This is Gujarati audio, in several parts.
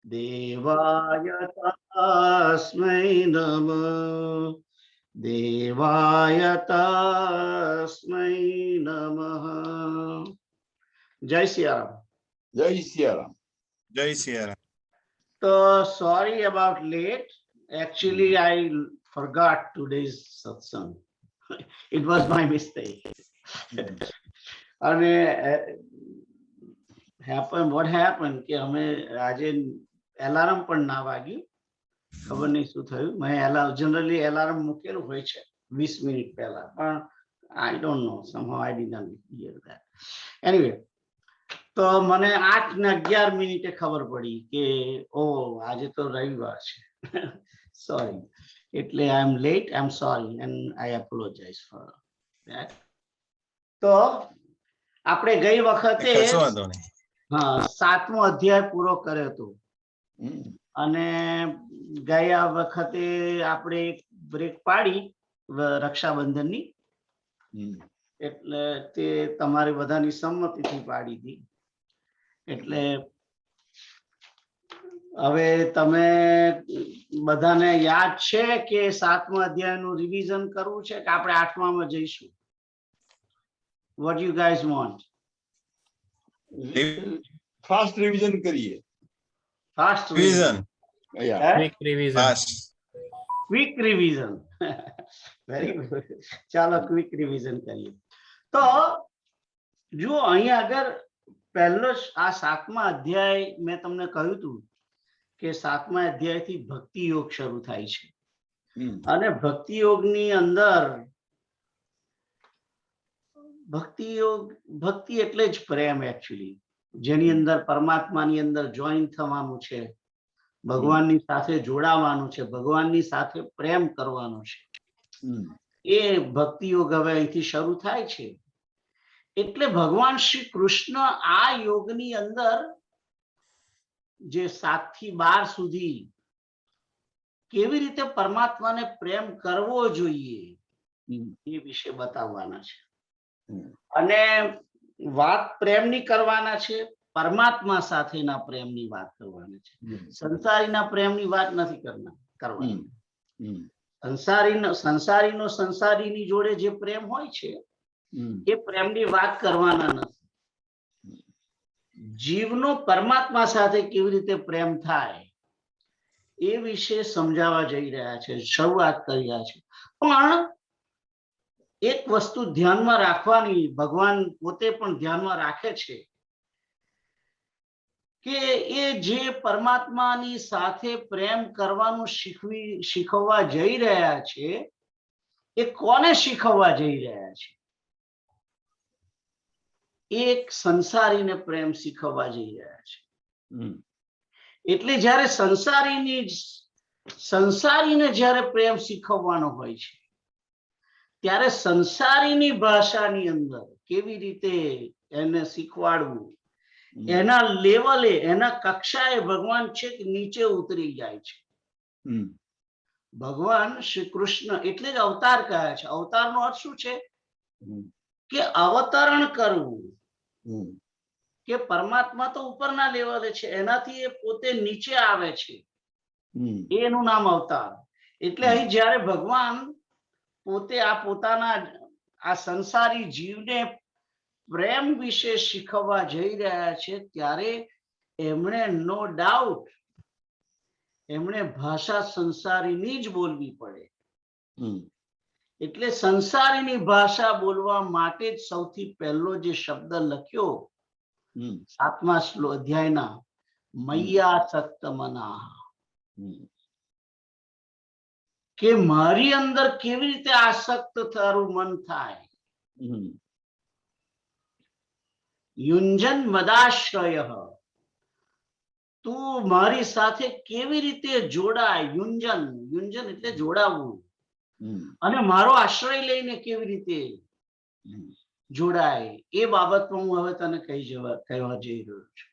દેવાય તસ્મૈ નમઃ. દેવાય તસ્મૈ નમઃ. જય સિયારામ. જય સિયારામ. જય Siyaram. So sorry about late. Actually, I forgot today's satsang. It was my mistake. અને what happened કે અમે આજે એલાર્મ પણ ના વાગ્યું. ખબર નહીં શું થયું. મેં જનરલી એલાર્મ મૂકેલું હોય છે 20 મિનિટ પહેલા, પણ I don't know, somehow I didn't hear that. Anyway, તો મને 8 ને 11 મિનિટે ખબર પડી કે ઓ આજે તો રવિવાર છે. સોરી, એટલે I am late, I am sorry and I apologise for that. તો આપણે ગઈ વખતે કશો વાંધો નહીં. હા 7મો અધ્યાય પૂરો કર્યો હતો અને ગયા વખતે આપણે એક બ્રેક પાડી રક્ષાબંધનની, એટલે તે તમારી બધાની સંમતિથી પાડી હતી. એટલે હવે તમે બધાને યાદ છે કે 7મા અધ્યાયનું રિવિઝન કરવું છે કે આપણે 8મામાં જઈશું? What you guys want? Fast revision કરીએ. Fast revision. Quick revision. Quick revision. Very good. ચાલો ક્વિક રિવિઝન કરીએ. તો જો અહીંયા આગળ પહેલો આ 7મા અધ્યાય મેં તમને કહ્યું હતું કે 7મા અધ્યાયથી ભક્તિ યોગ શરૂ થાય છે અને ભક્તિ યોગની અંદર ભક્તિ એટલે જ પ્રેમ એકચ્યુઅલી, જેની અંદર પરમાત્માની અંદર જોઈન થવાનું છે, ભગવાનની સાથે જોડાવાનું છે, ભગવાનની સાથે પ્રેમ કરવાનો છે. એ ભક્તિ યોગ હવે અહીંથી શરૂ થાય છે. એટલે ભગવાન શ્રી કૃષ્ણ આ યોગની અંદર જે 7 થી 12 સુધી કેવી રીતે પરમાત્માને પ્રેમ કરવો જોઈએ એ વિશે બતાવવાના છે. અને વાત પ્રેમની કરવાના છે, પરમાત્મા સાથેના પ્રેમની વાત કરવાની છે. સંસારીના પ્રેમની વાત નથી કરવાની. સંસારીની જોડે જે પ્રેમ હોય છે એ પ્રેમની વાત કરવાના નથી. જીવનો પરમાત્મા સાથે કેવી રીતે પ્રેમ થાય એ વિશે સમજાવવા જઈ રહ્યા છે, શરૂઆત કરી રહ્યા છે. પણ એક વસ્તુ ધ્યાનમાં રાખવાની, ભગવાન પોતે પણ ધ્યાનમાં રાખે છે કે એ જે પરમાત્માની સાથે પ્રેમ કરવાનું શીખવવા જઈ રહ્યા છે એ કોને શીખવવા જઈ રહ્યા છે? એક સંસારીને પ્રેમ શીખવવા જઈ રહ્યા છે. એટલે જ્યારે સંસારીને જ્યારે પ્રેમ શીખવવાનો હોય છે ત્યારે સંસારીની ભાષાની અંદર કેવી રીતે એને શીખવાડવું, એના લેવલે, એના કક્ષાએ ભગવાન છેક નીચે ઉતરી જાય છે. ભગવાન શ્રી કૃષ્ણ એટલે જ અવતાર કહ્યા છે. અવતારનો અર્થ શું છે? કે અવતરણ કરવું, કે પરમાત્મા તો ઉપરના લેવલે છે, એનાથી એ પોતે નીચે આવે છે, એનું નામ અવતાર. એટલે અહીં જ્યારે ભગવાન પોતે આ પોતાના આ સંસારી જીવને પ્રેમ વિશે શીખવવા જઈ રહ્યા છે ત્યારે એમણે નો ડાઉટ એમણે ભાષા સંસારીની જ બોલવી પડે. એટલે સંસારીની ભાષા બોલવા માટે જ સૌથી પહેલો જે શબ્દ લખ્યો 7મા અધ્યાયના, મય્યાસક્ત મનઃ, કે મારી અંદર કેવી રીતે આસક્ત તારું મન થાય. યુંજન મદાશ્રય, તું મારી સાથે કેવી રીતે જોડાય. યુંજન એટલે જોડાવું, અને મારો આશ્રય લઈને કેવી રીતે જોડાય એ બાબતમાં હું હવે તને કહેવા જઈ રહ્યો છું.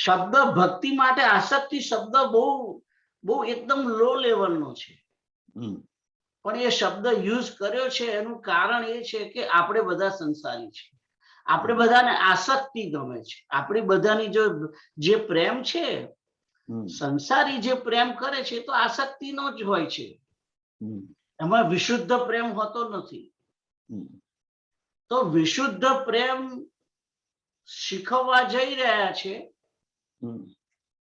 શબ્દ ભક્તિ માટે આસક્તિ શબ્દ બહુ એકદમ લો લેવલનો છે, પણ એ શબ્દ યુઝ કર્યો છે એનું કારણ એ છે કે આપણે બધા સંસારી છે, આપણે બધાને આસક્તિ ગમે છે. આપણી બધાની જે પ્રેમ છે સંસારી જે પ્રેમ કરે છે તો આસક્તિનો જ હોય છે, એમાં વિશુદ્ધ પ્રેમ હોતો નથી. તો વિશુદ્ધ પ્રેમ શીખવવા જઈ રહ્યા છે,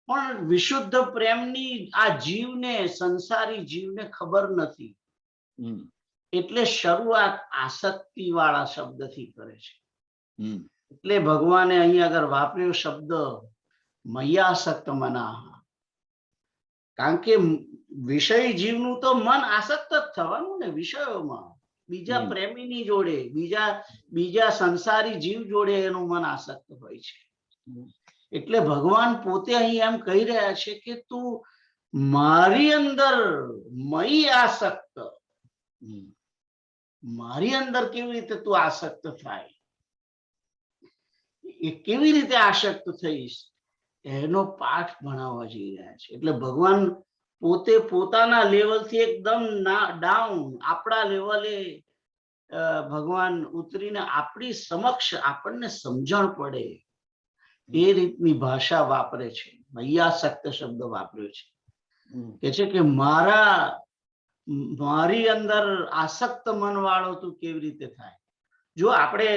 પણ વિશુદ્ધ પ્રેમની આ જીવને, સંસારી જીવને ખબર નથી, એટલે શરૂઆત આસક્તિ વાળા શબ્દથી કરે છે. એટલે ભગવાને અહીં આગળ વાપર્યો શબ્દ મય્યાસક્ત મનાહ, કારણ કે વિષય જીવનું તો મન આસક્ત જ થવાનું ને વિષયોમાં, બીજા પ્રેમીની જોડે, બીજા સંસારી જીવ જોડે એનું મન આસક્ત હોય છે. એટલે ભગવાન પોતે અહીં એમ કહી રહ્યા છે કે તું મારી અંદર મય આસક્ત, મારી અંદર કેવી રીતે તું આસક્ત થાય, એ કેવી રીતે આસક્ત થઈશ, એનો પાઠ ભણાવવા જઈ રહ્યા છે. એટલે ભગવાન પોતે પોતાના લેવલથી એકદમ ડાઉન, આપણા લેવલે ભગવાન ઉતરીને આપણી સમક્ષ આપણને સમજણ પડે એ રીતની ભાષા વાપરે છે. મય્યાસક્ત શબ્દ વાપર્યો છે, કે છે કે મારી અંદર આસક્ત મન વાળો તું કેવી રીતે થાય. જો આપણે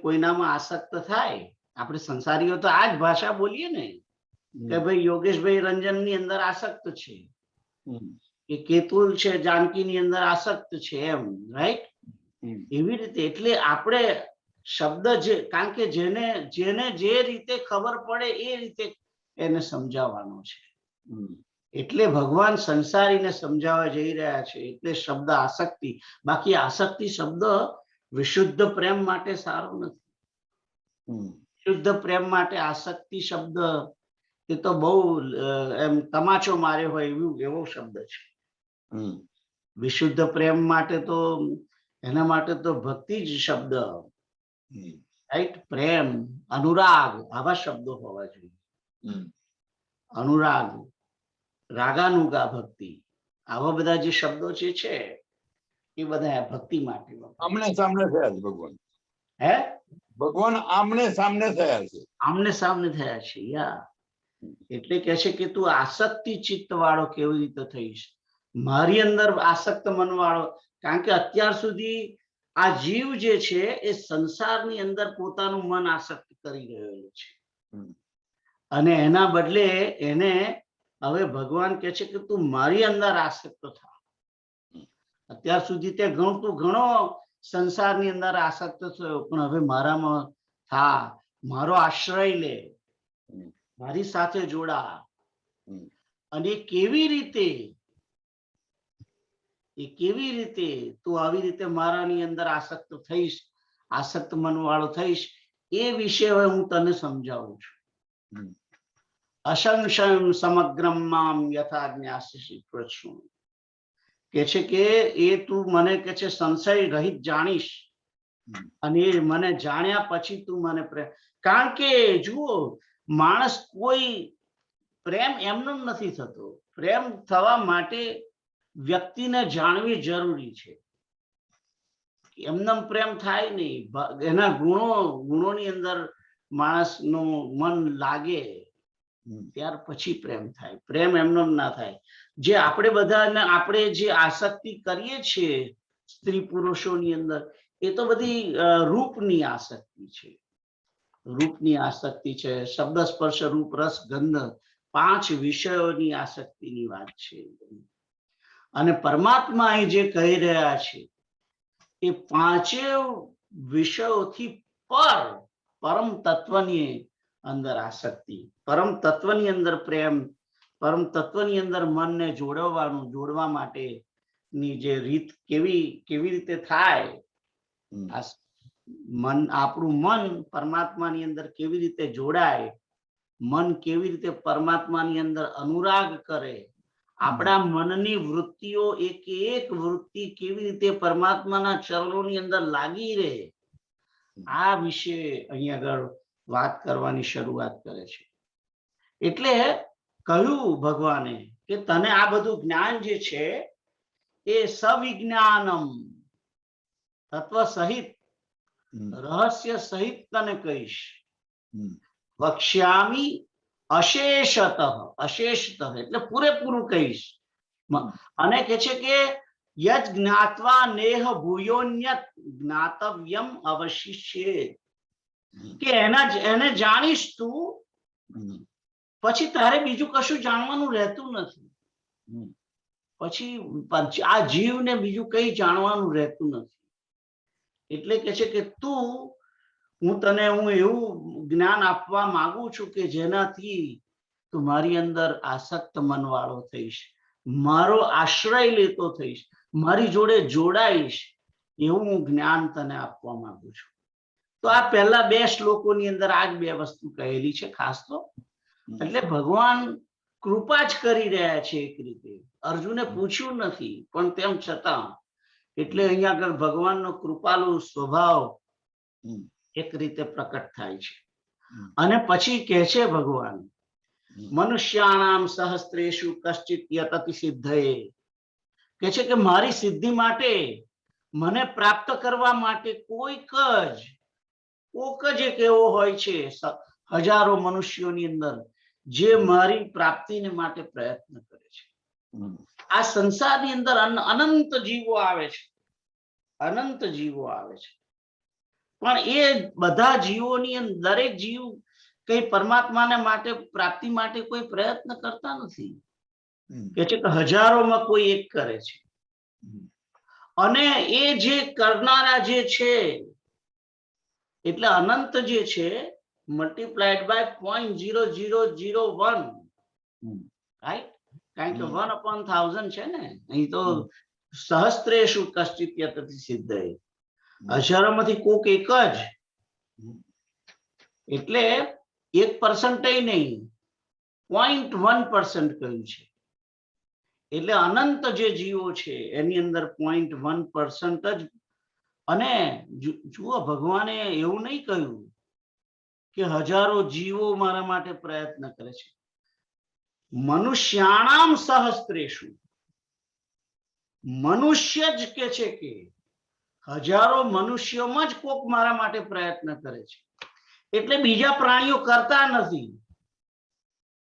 કોઈનામાં આસક્ત થાય, આપણે સંસારીઓ તો આ જ ભાષા બોલીએ ને કે ભાઈ યોગેશભાઈ રંજનની અંદર આસક્ત છે, કે કેતુલ છે જાનકીની અંદર આસક્ત છે, એમ, રાઈટ? એવી રીતે એટલે આપણે શબ્દ કારણ કે જેને જે રીતે ખબર પડે એ રીતે એને સમજાવવાનો છે. એટલે ભગવાન સંસારીને સમજાવવા જઈ રહ્યા છે, એટલે શબ્દ આસક્તિ. બાકી આસક્તિ શબ્દ વિશુદ્ધ પ્રેમ માટે સારો નથી. શુદ્ધ પ્રેમ માટે આસક્તિ શબ્દ એ તો બહુ એમ તમાચો માર્યો હોય એવો શબ્દ છે. વિશુદ્ધ પ્રેમ માટે તો એના માટે તો ભક્તિ જ શબ્દ, રાઈટ? પ્રેમ, અનુરાગ, આવા શબ્દો હોવા જોઈએ. અનુરાગ, રાગાનુગા ભક્તિ, આવા બધા જે શબ્દો જે છે એ બધા ભક્તિ માટે આમને સામને થયા છે ભગવાન. હે? ભગવાન આમને સામને થયા છે. આમને સામને થયા છે, યા. એટલે કે છે કે તું આસક્તિ ચિત્ત વાળો કેવી રીતે થઈશ, મારી અંદર આસક્ત મન વાળો. કારણ કે અત્યાર સુધી આ જીવ જે છે એ સંસારની અંદર પોતાનું મન આસક્ત કરી રહેલો છે, અને એના બદલે એને હવે ભગવાન કહે છે કે તું મારી અંદર આસક્ત થા. અત્યાર સુધી તે ઘણો સંસારની અંદર આસક્ત થયો, પણ હવે મારામાં થા, મારો આશ્રય લે, મારી સાથે જોડા. અને કેવી રીતે તું આવી રીતે મારાની અંદર આસક્ત થઈશ, આસક્ત મન વાળો થઈશ, એ વિશે હવે હું તને સમજાવું છું. અસંશયમ સમગ્રમ મામ યથા જ્ઞાસ્યસી પ્રશ્ન, કે છે કે એ તું મને કે છે સંશય રહિત જાણીશ, અને એ મને જાણ્યા પછી તું મને પ્રેમ. કારણ કે જુઓ, માણસ કોઈ પ્રેમ એમનો નથી થતો. પ્રેમ થવા માટે વ્યક્તિને જાણવી જરૂરી છે. એમનેમ પ્રેમ થાય નહીં, એના ગુણોની અંદર માણસનું મન લાગે, ત્યાર પછી પ્રેમ થાય. પ્રેમ એમનો ના થાય. જે આપણે જે આસક્તિ કરીએ છીએ સ્ત્રી પુરુષોની અંદર, એ તો બધી રૂપની આસક્તિ છે. રૂપની આસક્તિ છે, શબ્દ સ્પર્શ રૂપ રસ ગંધ, 5 વિષયોની આસક્તિની વાત છે. અને પરમાત્મા અહીં જે કહી રહ્યા છે એ 5 વિષયોથી પરમ તત્વની અંદર આસક્તિ, પરમ તત્વની અંદર પ્રેમ, પરમ તત્વની અંદર મનને જોડવા માટેની જે રીત કેવી રીતે થાય, આપણું મન પરમાત્માની અંદર કેવી રીતે જોડાય, મન કેવી રીતે પરમાત્માની અંદર અનુરાગ કરે, આપણા મનની વૃત્તિઓ એક વૃત્તિ કેવી રીતે પરમાત્માના ચરણોની અંદર લાગી રહે, આ વિશે અહીંયા આગળ વાત કરવાની શરૂઆત કરે છે. એટલે કહ્યું ભગવાને કે તને આ બધું જ્ઞાન જે છે એ સવિજ્ઞાનમ, તત્વ સહિત, રહસ્ય સહિત તને કહીશ. વક્ષ્યામિ અશેષતઃ એટલે પૂરેપૂરું કહીશ. અને કે છે કે યજ જ્ઞાત્વા નેહ ભૂયોન્યત જ્ઞાતવ્યમ અવશિષ્યે, કે એને જાણીશ તું પછી તારે બીજું કશું જાણવાનું રહેતું નથી. પછી આ જીવને બીજું કઈ જાણવાનું રહેતું નથી. એટલે કે છે કે હું તને એવું જ્ઞાન આપવા માંગુ છું કે જેનાથી તું મારી અંદર આસક્ત મનવાળો થઈશ, મારો આશ્રય લેતો થઈશ, મારી જોડે જોડાઈશ, એવું હું જ્ઞાન તને આપવા માંગુ છું. તો આ પહેલા 2 શ્લોકોની અંદર આ જ 2 વસ્તુ કહેલી છે ખાસ તો. એટલે ભગવાન કૃપા જ કરી રહ્યા છે એક રીતે. અર્જુને પૂછ્યું નથી પણ તેમ છતાં, એટલે અહીંયા આગળ ભગવાનનો કૃપાળુ સ્વભાવ એક રીતે પ્રકટ થાય છે. અને પછી કહે છે ભગવાન, મનુષ્યાણામ સહસ્ત્રેષુ કશ્ચિત યતતિ સિદ્ધયે, કે છે કે મારી સિદ્ધિ માટે, મને પ્રાપ્ત કરવા માટે કોક જ એક એવો હોય છે હજારો મનુષ્યોની અંદર જે મારી પ્રાપ્તિને માટે પ્રયત્ન કરે છે. આ સંસારની અંદર અનંત જીવો આવે છે, અનંત જીવો આવે છે, પણ એ બધા જીવોની દરેક જીવ કઈ પરમાત્માને માટે પ્રાપ્તિ માટે કોઈ પ્રયત્ન કરતા નથી. કે છે કે હજારોમાં કોઈ એક કરે છે. અને એ જે કરનારા જે છે, એટલે અનંત જે છે મલ્ટીપ્લાઈડ બાય 0.0001, રાઈટ? કારણ કે 1/1000 છે ને. અહીં તો સહસ્ત્રેષુ કશ્ચિત યતતિ સિદ્ધયે, હજારોમાંથી કોક એક જ, એટલે 1% નહીં, 0.1% કહ્યું છે. એટલે અનંત જે જીવો છે એની અંદર 0.1% જ. અને જુઓ, ભગવાને એવું નહીં કહ્યું કે હજારો જીવો મારા માટે પ્રયત્ન કરે છે. મનુષ્યાણામ સહસ્ત્રેષુ, મનુષ્ય જ કે છે કે હજારો મનુષ્યોમાં જ કોક મારા માટે પ્રયત્ન કરે છે. એટલે બીજા પ્રાણીઓ કરતા નથી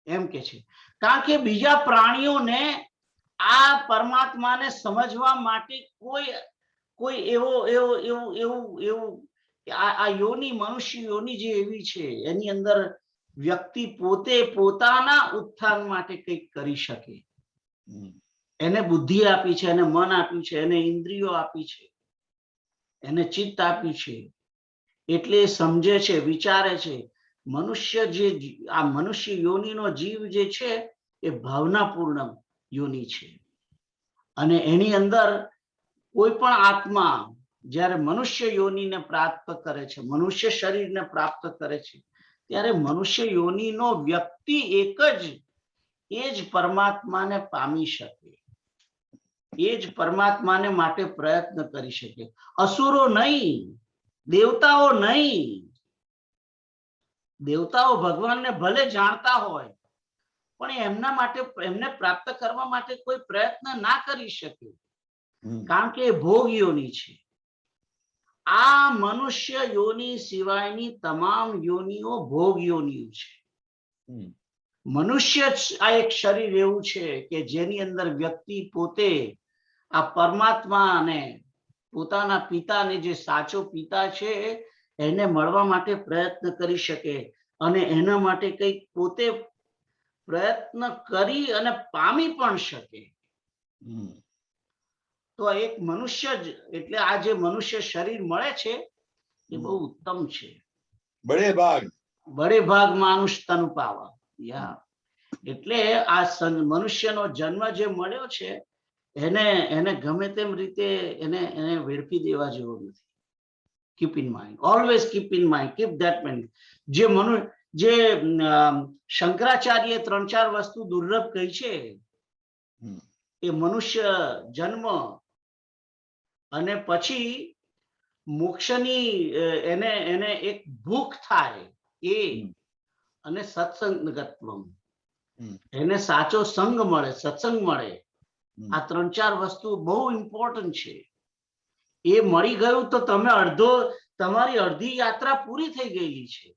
એમ કે છે. કારણ કે બીજા પ્રાણીઓને આ પરમાત્માને સમજવા માટે કોઈ એવું આ યોની, મનુષ્ય યોની જે એવી છે એની અંદર વ્યક્તિ પોતે પોતાના ઉત્થાન માટે કંઈક કરી શકે. એને બુદ્ધિ આપી છે, એને મન આપ્યું છે, એને ઇન્દ્રિયો આપી છે, એને ચિત્ત આપ્યું છે, એટલે સમજે છે, વિચારે છે. મનુષ્ય આ મનુષ્ય યોનીનો જીવ જે છે એ ભાવનાપૂર્ણ યોની છે. અને એની અંદર કોઈ પણ આત્મા જ્યારે મનુષ્ય યોનીને પ્રાપ્ત કરે છે, મનુષ્ય શરીરને પ્રાપ્ત કરે છે, ત્યારે મનુષ્ય યોનીનો વ્યક્તિ એક જ, એ જ પરમાત્માને પામી શકે, એ જ પરમાત્માને માટે પ્રયત્ન કરી શકે. અસુરો નહીં, દેવતાઓ નહીં. દેવતાઓ ભગવાનને ભલે જાણતા હોય પણ એમના માટે, એમને પ્રાપ્ત કરવા માટે કોઈ પ્રયત્ન ના કરી શકે, કારણ કે એ ભોગ યોની છે. આ મનુષ્ય યોની સિવાયની તમામ યોનીઓ ભોગ યોનીઓ છે. મનુષ્ય જ આ એક શરીર એવું છે કે જેની અંદર વ્યક્તિ પોતે આ પરમાત્મા અને પોતાના પિતાને, જે સાચો પિતા છે, એને મળવા માટે પ્રયત્ન કરી શકે અને એના માટે કંઈક પોતે પ્રયત્ન કરી અને પામી પણ શકે. તો એક મનુષ્ય જ, એટલે આ જે મનુષ્ય શરીર મળે છે એ બહુ ઉત્તમ છે. બડે ભાગ માનુષ તન પાવા. એટલે આ મનુષ્યનો જન્મ જે મળ્યો છે એને ગમે તેમ રીતે એને વેડફી દેવા જેવો નથી. Keep in mind, always keep in mind, keep that mind. જે શંકરાચાર્ય 3-4 વસ્તુ દુર્લભ કહી છે, એ મનુષ્ય જન્મ અને પછી મોક્ષની એને એક ભૂખ થાય એ, અને સત્સંગત્વ, એને સાચો સંગ મળે, સત્સંગ મળે. આ 3-4 વસ્તુ બહુ ઇમ્પોર્ટન્ટ છે. એ મળી ગયું તો તમારી અડધી યાત્રા પૂરી થઈ ગયેલી છે.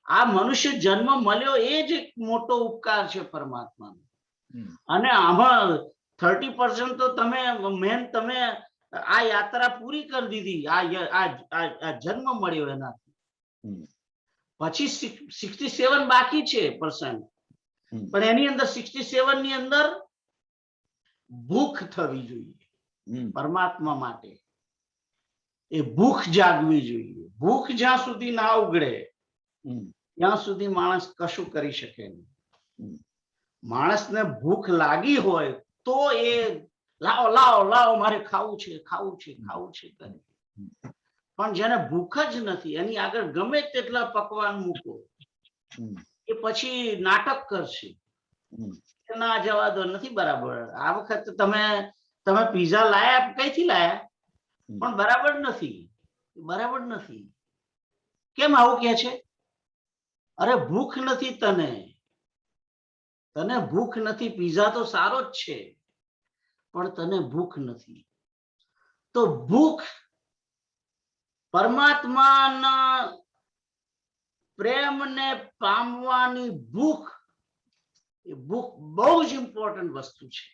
આ મનુષ્ય જન્મ મળ્યો એ જ એક મોટો ઉપકાર છે પરમાત્માનો. અને આમાં 30% તો તમે આ યાત્રા પૂરી કરી દીધી. આ જન્મ મળ્યો એનાથી પછી 67 બાકી છે %. પણ એની અંદર 67 ની અંદર ભૂખ થવી જોઈએ પરમાત્મા માટે. એ ભૂખ જાગવી જોઈએ. ભૂખ જ્યાં સુધી ના ઉગડે ત્યાં સુધી માણસ કશું કરી શકે નહીં. માણસને ભૂખ લાગી હોય તો એ લાવો લાવો લાવો મારે ખાવું છે ખાવું છે ખાવું છે કરે. પણ જેને ભૂખ જ નથી એની આગળ ગમે તેટલા પકવાન મૂકો એ પછી નાટક કરશે. ના જવા દો, નથી બરાબર. આ વખત તમે પીઝા લાયા, કઈથી લાયા? પણ બરાબર નથી, બરાબર નથી. કેમ આવું કે છે? અરે ભૂખ નથી, તને ભૂખ નથી. પીઝા તો સારો જ છે પણ તને ભૂખ નથી. તો ભૂખ પરમાત્માના પ્રેમને પામવાની ભૂખ, એ ભૂખ બહુ જ ઇમ્પોર્ટન્ટ વસ્તુ છે.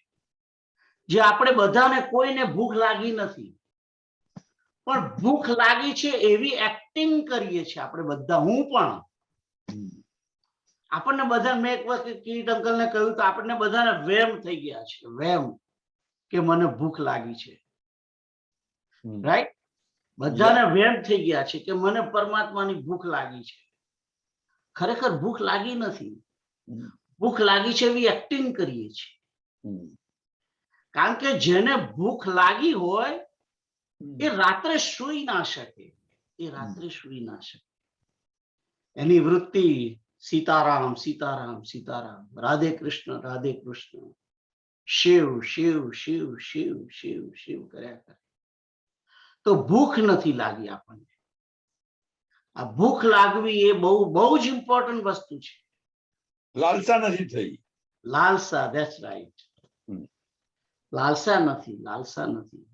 જે આપણે બધાને, કોઈને ભૂખ લાગી નથી પણ ભૂખ લાગી છે એવી એક્ટિંગ કરીએ છીએ આપણે બધા. હું પણ, આપણને બધા, મેં એક વખત કિરીટ અંકલને કહ્યું તો આપણને બધાને વેમ થઈ ગયા છે, વેમ કે મને ભૂખ લાગી છે. રાઈટ? બધાને વેમ થઈ ગયા છે કે મને પરમાત્માની ભૂખ લાગી છે. ખરેખર ભૂખ લાગી નથી. ભૂખ લાગી છે એવી એક્ટિંગ કરીએ છીએ. કારણ કે જેને ભૂખ લાગી હોય એ રાત્રે સૂઈ ના શકે. એ રાત્રે સૂઈ ના શકે. એની વૃત્તિ સીતારામ સીતારામ સીતારામ, રાધે કૃષ્ણ, શિવ શિવ શિવ શિવ શિવ શિવ કર્યા કરે. તો ભૂખ નથી લાગી આપણને. આ ભૂખ લાગવી એ બહુ બહુ જ ઇમ્પોર્ટન્ટ વસ્તુ છે. લાલસા નથી થઈ. લાલસા, ધેટ્સ રાઈટ. લાલસા નથી, લાલસા નથી.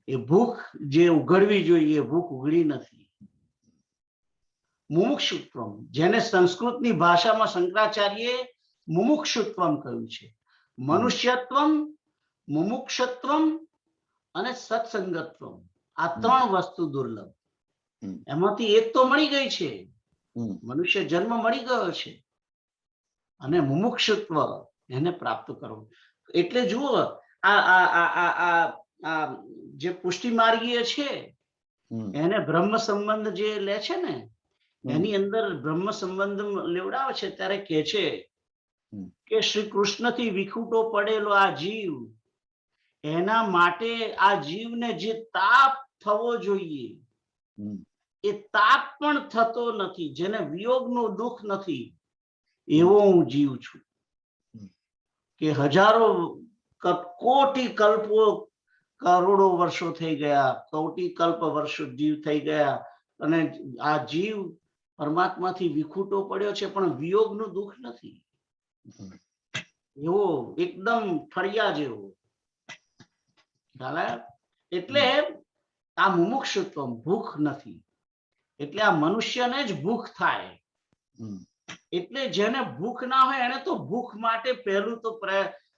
એ ભૂખ જે ઉઘડવી જોઈએ એ ભૂખ ઉઘડી નથી. મુમુક્ષુત્વમ, જેને સંસ્કૃતની ભાષામાં શંકરાચાર્યએ મુમુક્ષુત્વમ કહ્યું છે. મનુષ્યત્વમ, મુમુક્ષત્વમ અને સત્સંગત્વમ, આ 3 વસ્તુ દુર્લભ. એમાંથી એક તો મળી ગઈ છે, મનુષ્ય જન્મ મળી ગયો છે. અને મુમુક્ષત્વ એને પ્રાપ્ત કરવું. એટલે જુઓ, આ જે પુષ્ટિ માર્ગીય છે એને બ્રહ્મ સંબંધ જે લે છે ને, એની અંદર બ્રહ્મ સંબંધ લેવડાવે છે ત્યારે કે છે કે શ્રી કૃષ્ણથી વિખૂટો પડેલો આ જીવ, એના માટે આ જીવને જે તાપ થવો જોઈએ એ તાપ પણ થતો નથી. જેને વિયોગનું દુઃખ નથી એવો હું જીવ છું. કે હજારો કોટી કલ્પો, કરોડો વર્ષો થઈ ગયા, કોટી કલ્પ વર્ષો જીવ થઈ ગયા અને આ જીવ પરમાત્માથી વિખૂટો પડ્યો છે પણ વિયોગનું દુઃખ નથી. એવો એકદમ ફળિયા જેવો. એટલે આ મુમુક્ષુત્વ, ભૂખ નથી. એટલે આ મનુષ્યને જ ભૂખ થાય. એટલે જેને ભૂખ ના હોય એને તો ભૂખ માટે પહેલું તો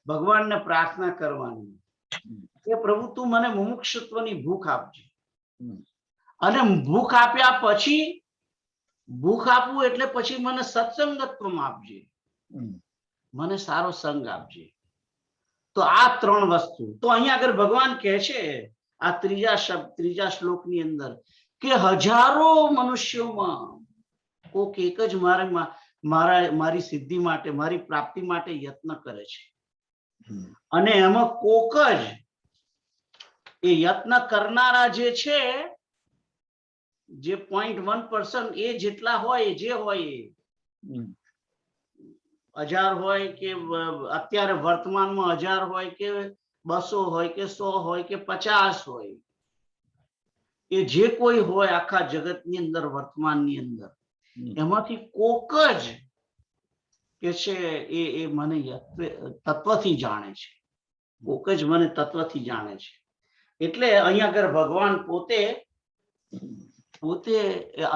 ભગવાનને પ્રાર્થના કરવાની કે પ્રભુ તું મને મુમુક્ષુત્વની ભૂખ આપજે. અને ભૂખ આપ્યા પછી, ભૂખ આપવું એટલે પછી મને સત્સંગત્વ આપજે, મને સારો સંગ આપજે. તો આ 3 વસ્તુ. તો અહીંયા આગળ ભગવાન કહે છે આ ત્રીજા શ્લોકની અંદર કે હજારો મનુષ્યોમાં કોક એક જ મારી સિદ્ધિ માટે, મારી પ્રાપ્તિ માટે યત્ન કરે છે. અને એમાં કોક જ એ યત્ન કરનારા જે છે, જે 0.1% એ જેટલા હોય, જે હોય 1000 હોય કે અત્યારે વર્તમાનમાં 1000 હોય કે 200 હોય કે 100 હોય કે 50 હોય, એ જે કોઈ હોય આખા જગતની અંદર, વર્તમાનની અંદર, એમાંથી કોક જ કે છે એ મને તત્વથી જાણે છે. કોક જ મને તત્વથી જાણે છે. એટલે અહીંયા આગળ ભગવાન પોતે પોતે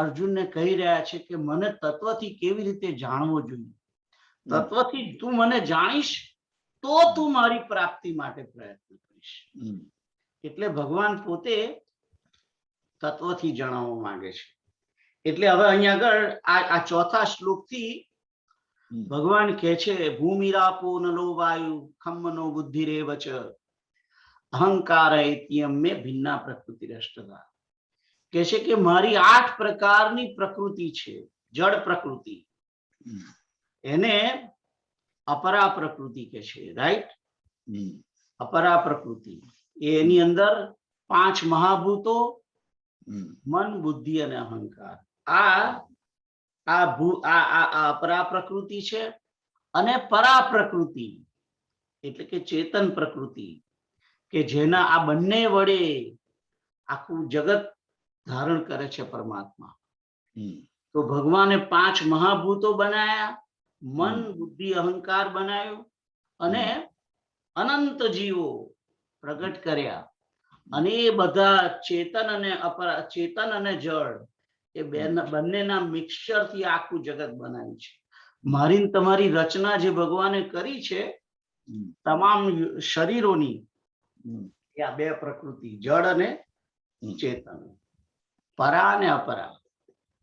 અર્જુનને કહી રહ્યા છે કે મને તત્વથી કેવી રીતે જાણવો જોઈએ. તત્વથી તું મને જાણીશ તો તું મારી પ્રાપ્તિ માટે પ્રયત્ન કરીશ. એટલે ભગવાન પોતે તત્વથી જણાવવા માંગે છે. એટલે હવે અહીંયા આગળ આ ચોથા શ્લોકથી ભગવાન કહે છે ભૂમિરાપો નલો વાયુ ખમ્મનો બુદ્ધિરેવ ચ અહંકાર મે ભિન્ના પ્રકૃતિ રષ્ટતા. કહે છે કે મારી 8 પ્રકારની પ્રકૃતિ છે. જળ પ્રકૃતિ, એને અપરા પ્રકૃતિ કહે છે. રાઈટ? અપરા પ્રકૃતિ એની અંદર 5 મહાભૂતો, મન, બુદ્ધિ અને અહંકાર. આ અપરા પ્રકૃતિ છે. અને પરા પ્રકૃતિ એટલે કે ચેતન પ્રકૃતિ, કે જેના આ બંને વડે આખું જગત ધારણ કરે છે પરમાત્મા. તો ભગવાને 5 મહાભૂતો બનાયા, મન, બુદ્ધિ, અહંકાર બનાવ્યું અને અનંત જીવો પ્રગટ કર્યા. અને એ બધા ચેતન અને ચેતન અને જળ એ બંનેના મિક્સચર થી આખું જગત બનાવ્યું છે. મારી તમારી રચના જે ભગવાને કરી છે તમામ શરીરોની, એ આ 2 પ્રકૃતિ જળ અને ચેતન, પરા અને અપરા,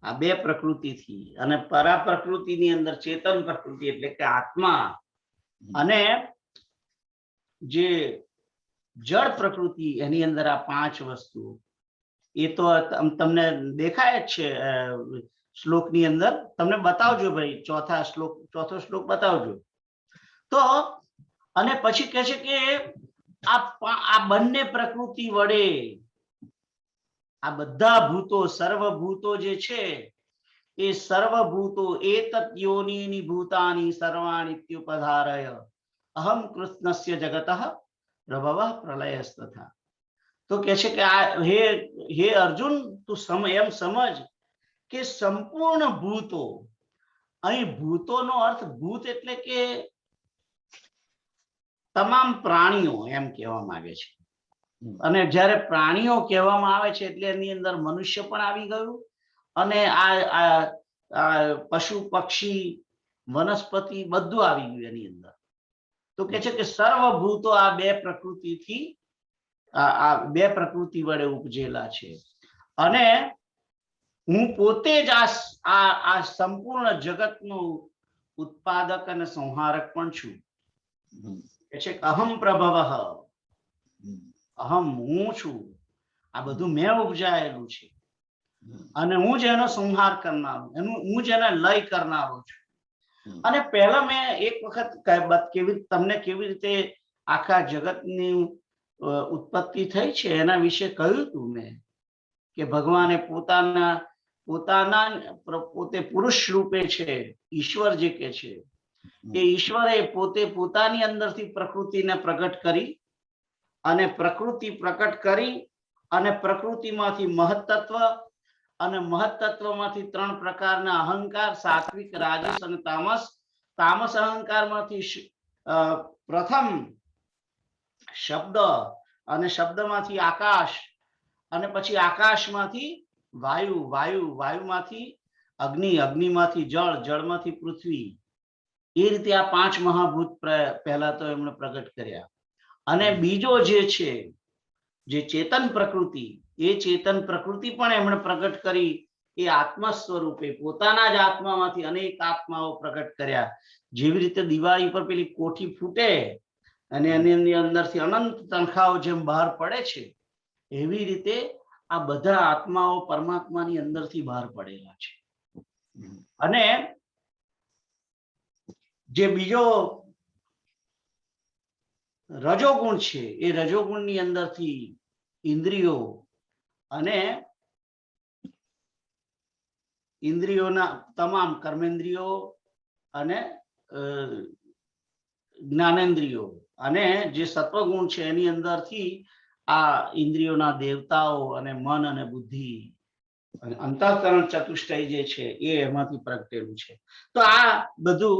આ 2 પ્રકૃતિથી. અને પરા પ્રકૃતિની અંદર ચેતન પ્રકૃતિ એટલે કે આત્મા, અને જે જળ પ્રકૃતિ એની અંદર આ 5 વસ્તુ. એ તો તમને દેખાય જ છે શ્લોકની અંદર. તમને બતાવજો ભાઈ, ચોથો શ્લોક બતાવજો. તો અને પછી કહે છે કે આ બંને પ્રકૃતિ વડે આ બધા ભૂતો, સર્વભૂતો જે છે એ સર્વભૂતો એતત યોનિની ભૂતાની સર્વાણીત્યુપધારય અહમ કૃષ્ણસ્ય જગતઃ પ્રભવઃ પ્રલયસ્તથા. તો કહે છે કે હે અર્જુન, તું એમ સમજ કે સંપૂર્ણ ભૂતો, અહીં ભૂતોનો અર્થ ભૂત એટલે કે તમામ પ્રાણીઓ એમ કહેવા માંગે છે. અને જ્યારે પ્રાણીઓ કહેવામાં આવે છે એટલે એની અંદર મનુષ્ય પણ આવી ગયું, અને આ પશુ, પક્ષી, વનસ્પતિ બધું આવી ગયું એની અંદર. તો કે છે કે સર્વભૂતો આ 2 પ્રકૃતિથી, આ 2 પ્રકૃતિ વડે ઉપજેલા છે. અને હું પોતે જ આ સંપૂર્ણ જગતનું ઉત્પાદક અને સંહારક પણ છું. કે છે અહમ પ્રભવઃ, અહમ હું છું, આ બધું મેં ઉપજાયેલું છે. અને હું જ એનો સંહાર કરનારો, હું જ એને લય કરનારો છું. અને પહેલા મેં એક વખત તમને કેવી રીતે આખા જગતની ઉત્પત્તિ થઈ છે એના વિશે કહ્યું હતું મેં, કે ભગવાને પોતે પુરુષ રૂપે છે, ઈશ્વર જે કે છે એ ઈશ્વરે પોતે પોતાની અંદરથી પ્રકૃતિને પ્રગટ કરી, અને પ્રકૃતિ પ્રકટ કરી અને પ્રકૃતિમાંથી મહત્તત્વ, અને મહત્તત્વમાંથી 3 પ્રકારના અહંકાર, સાત્વિક, રાજસ અને તામસ. તામસ અહંકારમાંથી પ્રથમ શબ્દ, અને શબ્દમાંથી આકાશ, અને પછી આકાશમાંથી વાયુ, વાયુમાંથી અગ્નિ, અગ્નિમાંથી જળ, જળમાંથી પૃથ્વી. એ રીતે આ 5 મહાભૂત પહેલા તો એમણે પ્રગટ કર્યા. અને બીજો જે છે, જે ચેતન પ્રકૃતિ, એ ચેતન પ્રકૃતિ પણ એમણે પ્રગટ કરી. એ આત્મા સ્વરૂપે પોતાના જ આત્મામાંથી અનેક આત્માઓ પ્રગટ કર્યા. જેવી રીતે દિવાળી પર પેલી કોઠી ફૂટે અને એની અંદરથી અનંત તણખાઓ જેમ બહાર પડે છે, એવી રીતે આ બધા આત્માઓ પરમાત્માની અંદરથી બહાર પડેલા છે. અને જે બીજો રજોગુણ છે, એ રજોગુણની અંદરથી ઇન્દ્રિયો, અને ઇન્દ્રિયોના તમામ કર્મેન્દ્રિયો અને જ્ઞાનેન્દ્રિયો, અને જે સત્વગુણ છે એની અંદરથી આ ઇન્દ્રિયોના દેવતાઓ અને મન અને બુદ્ધિ, અંતઃકરણ ચતુષ્ટય જે છે એ એમાંથી પ્રગટેલું છે. તો આ બધું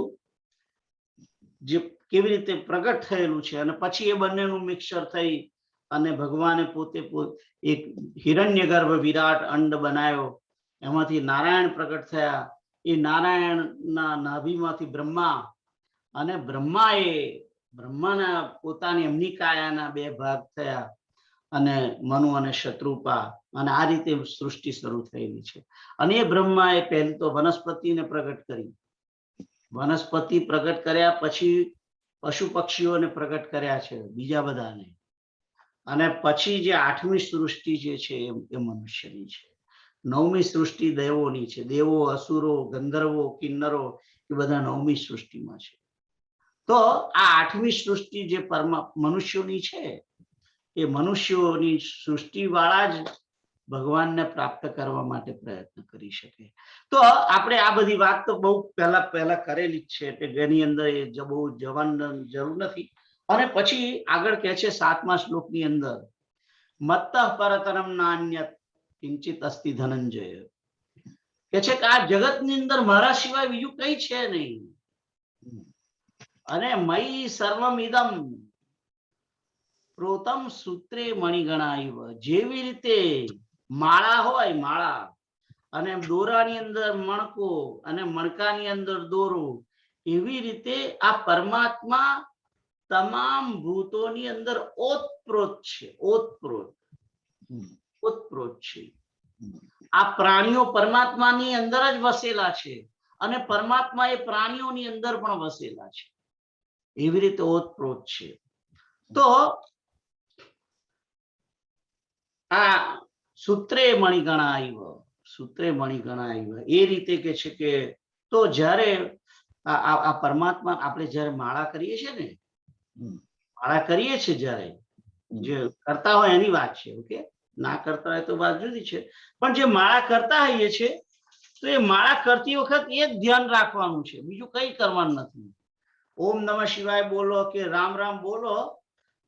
જે કેવી રીતે પ્રગટ થયેલું છે, અને પછી એ બંનેનું મિક્સર થઈ અને ભગવાને પોતે એક હિરણ્યગર્ભ વિરાટ અંડ બનાવ્યો, એમાંથી નારાયણ પ્રગટ થયા. એ નારાયણના નાભીમાંથી બ્રહ્મા, અને બ્રહ્માના પોતાની એમની કાયાના 2 ભાગ થયા, અને મનુ અને શત્રુપા, અને આ રીતે સૃષ્ટિ શરૂ થયેલી છે. અને એ બ્રહ્માએ પહેલી તો વનસ્પતિને પ્રગટ કરી, વનસ્પતિ પ્રગટ કર્યા પછી પશુ પક્ષીઓને પ્રગટ કર્યા છે, બીજા બધાને. અને પછી જે 8મી સૃષ્ટિ જે છે એ મનુષ્યની છે. 9મી સૃષ્ટિ દેવોની છે. દેવો, અસુરો, ગંધર્વો, કિન્નરો એ બધા 9મી સૃષ્ટિમાં છે. તો આ 8મી સૃષ્ટિ જે મનુષ્યોની છે, એ મનુષ્યોની સૃષ્ટિ વાળા જ ભગવાનને પ્રાપ્ત કરવા માટે પ્રયત્ન કરી શકે. તો આપણે આ બધી વાત તો બહુ પહેલા કરેલી જ છે, એટલે એની અંદર બહુ જવાની જરૂર નથી. અને પછી આગળ કહે છે 7મા શ્લોકની અંદર, મત્તઃ પરતરમ નાન્યત કિંચિત અસ્તિ ધનંજય. કે છે કે આ જગતની અંદર મારા સિવાય બીજું કઈ છે નહીં. અને મયી સર્વમિદમ પ્રોતમ સૂત્રે મણિગણાઈવ. જેવી રીતે માળા હોય, માળા, અને દોરાની અંદર મણકો, અને મણકાની અંદર દોરો, એવી રીતે આ પરમાત્મા તમામ ભૂતોની અંદર ઓતપ્રોત છે. ઓતપ્રોત છે. આ પ્રાણીઓ પરમાત્માની અંદર જ વસેલા છે, અને પરમાત્મા એ પ્રાણીઓની અંદર પણ વસેલા છે. એવી રીતે ઓતપ્રોત છે. તો આ સૂત્રે મણિગણાઈવ, સૂત્રે મણિગણાઈવ એ રીતે કે છે કે, તો જ્યારે આ પરમાત્મા આપણે જ્યારે માળા કરીએ છીએ ને, માળા કરીએ છીએ જ્યારે, જે કરતા હોય એની વાત છે, ઓકે, ના કરતા હોય તો વાત જુદી છે. પણ જે માળા કરતા હોઈએ છે, તો એ માળા કરતી વખત એ જ ધ્યાન રાખવાનું છે, બીજું કઈ કરવાનું નથી. ઓમ નમઃ શિવાય બોલો કે રામ રામ બોલો,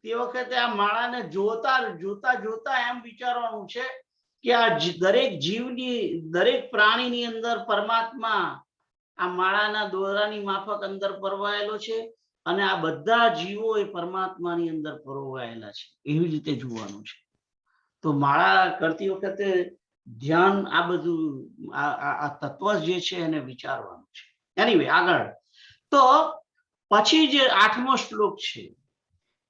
તે વખતે આ માળાને જોતા જોતા જોતા એમ વિચારવાનું છે કે આ દરેક જીવની, દરેક પ્રાણીની અંદર પરમાત્મા આ માળાના દોરાની માફક અંદર પરવાયેલો છે, અને આ બધા જીવો એ પરમાત્માની અંદર પરોવાયેલા છે. એવી રીતે જોવાનું છે. તો માળા કરતી વખતે ધ્યાન આ બધું આ તત્વ જે છે એને વિચારવાનું છે. એનીવે આગળ તો પછી જે 8મો શ્લોક છે,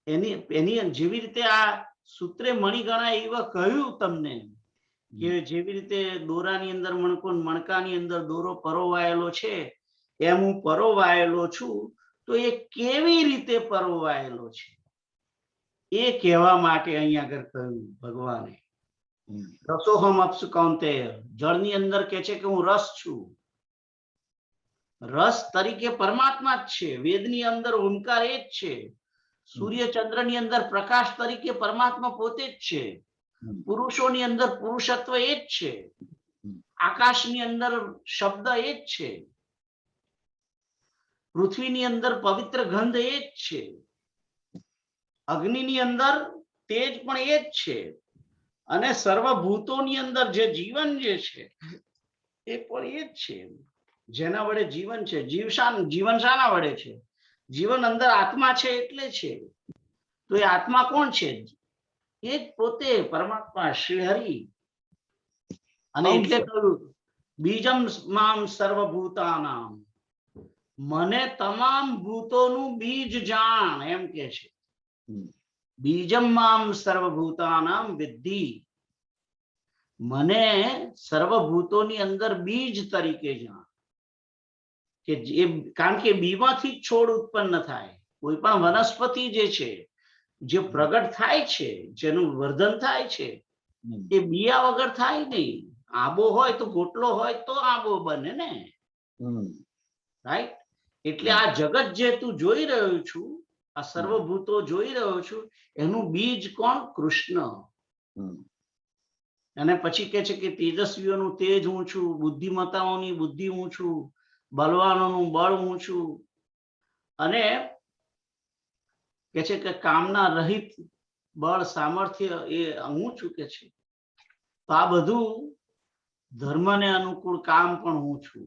એની જેવી રીતે આ સૂત્રે મણિગણા એવા કહ્યું તમને, કે જેવી રીતે દોરાની અંદર મણકો, મણકાની અંદર દોરો પરોવાયેલો છે, એમ હું પરોવાયેલો છું. તો એ કેવી રીતે પરોવાયેલો છે એ કહેવા માટે અહીંયા આગળ કહ્યું ભગવાને. રસોહમ અપ્સુ કૌંતેય, જળની અંદર કે છે કે હું રસ છું. રસ તરીકે પરમાત્મા જ છે. વેદની અંદર ઓમકાર એ જ છે. સૂર્ય ચંદ્રની અંદર પ્રકાશ તરીકે પરમાત્મા પોતે જ છે. પુરુષોની અંદર પુરુષત્વ એ જ છે. આકાશની અંદર શબ્દ એ જ છે. પૃથ્વીની અંદર પવિત્ર ગંધ એ જ છે. અગ્નિની અંદર તેજ પણ એ જ છે. અને સર્વભૂતોની અંદર જે જીવન જે છે એ પણ એ જ છે. જેના વડે જીવન છે. જીવન શાના વડે છે? જીવન અંદર આત્મા છે એટલે છે. તો એ આત્મા કોણ છે? એ જ પોતે પરમાત્મા શ્રી હરિ. અને એટલે કહ્યું બીજમ મામ સર્વભૂતાનામ, મને તમામ ભૂતોનું બીજ જાણ, એમ કે છે. બીજમ મામ સર્વભૂતાનામ વિદ્ધિ, મને સર્વભૂતોની અંદર બીજ તરીકે જાણ. કે કારણ કે બીમાંથી છોડ ઉત્પન્ન થાય. કોઈ પણ વનસ્પતિ જે છે, જે પ્રગટ થાય છે, જેનું વર્ધન થાય છે, એ બિયા વગર થાય નહીં. આંબો હોય તો ગોટલો હોય તો આંબો બને ને, રાઈટ? એટલે આ જગત જે તું જોઈ રહ્યો છું, આ સર્વભૂતો જોઈ રહ્યો છું, એનું બીજ કોણ? કૃષ્ણ. અને પછી કે છે કે તેજસ્વીઓનું તેજ હું છું, બુદ્ધિમતાઓની બુદ્ધિ હું છું, બલવાનોનું બળ હું છું, અને કે છે કે કામના રહિત બળ સામર્થ્ય એ હું છું કે છે. તો આ બધું ધર્મને અનુકૂળ કામ પણ હું છું.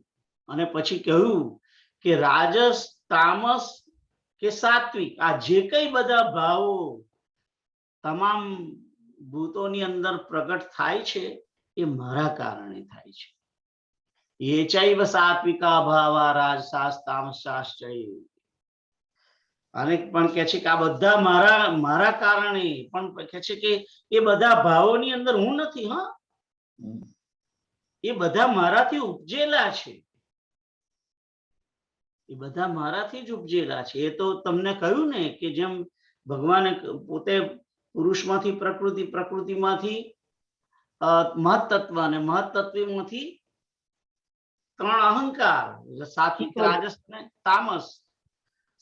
અને પછી કહ્યું કે રાજસ, તામસ કે સાત્વિક, આ જે કઈ બધા ભાવો તમામ ભૂતોની અંદર પ્રગટ થાય છે એ મારા કારણે થાય છે. એ ચૈવ સાત્વિકા ભાવા રાજસાસ તામસાશ્ચ. અને પણ કે છે કે આ બધા મારા કારણે, પણ કે છે કે એ બધા ભાવોની અંદર હું નથી. હા, એ બધા મારાથી ઉપજેલા છે. એ બધા મારાથી જ ઉપજેલા છે. એ તો તમને કહ્યું ને કે જેમ ભગવાને પોતે પુરુષમાંથી પ્રકૃતિ, પ્રકૃતિમાંથી મહત્તત્વ અને મહત્તત્વમાંથી 3 અહંકાર, સાત્વિક, રાજસ અને તામસ.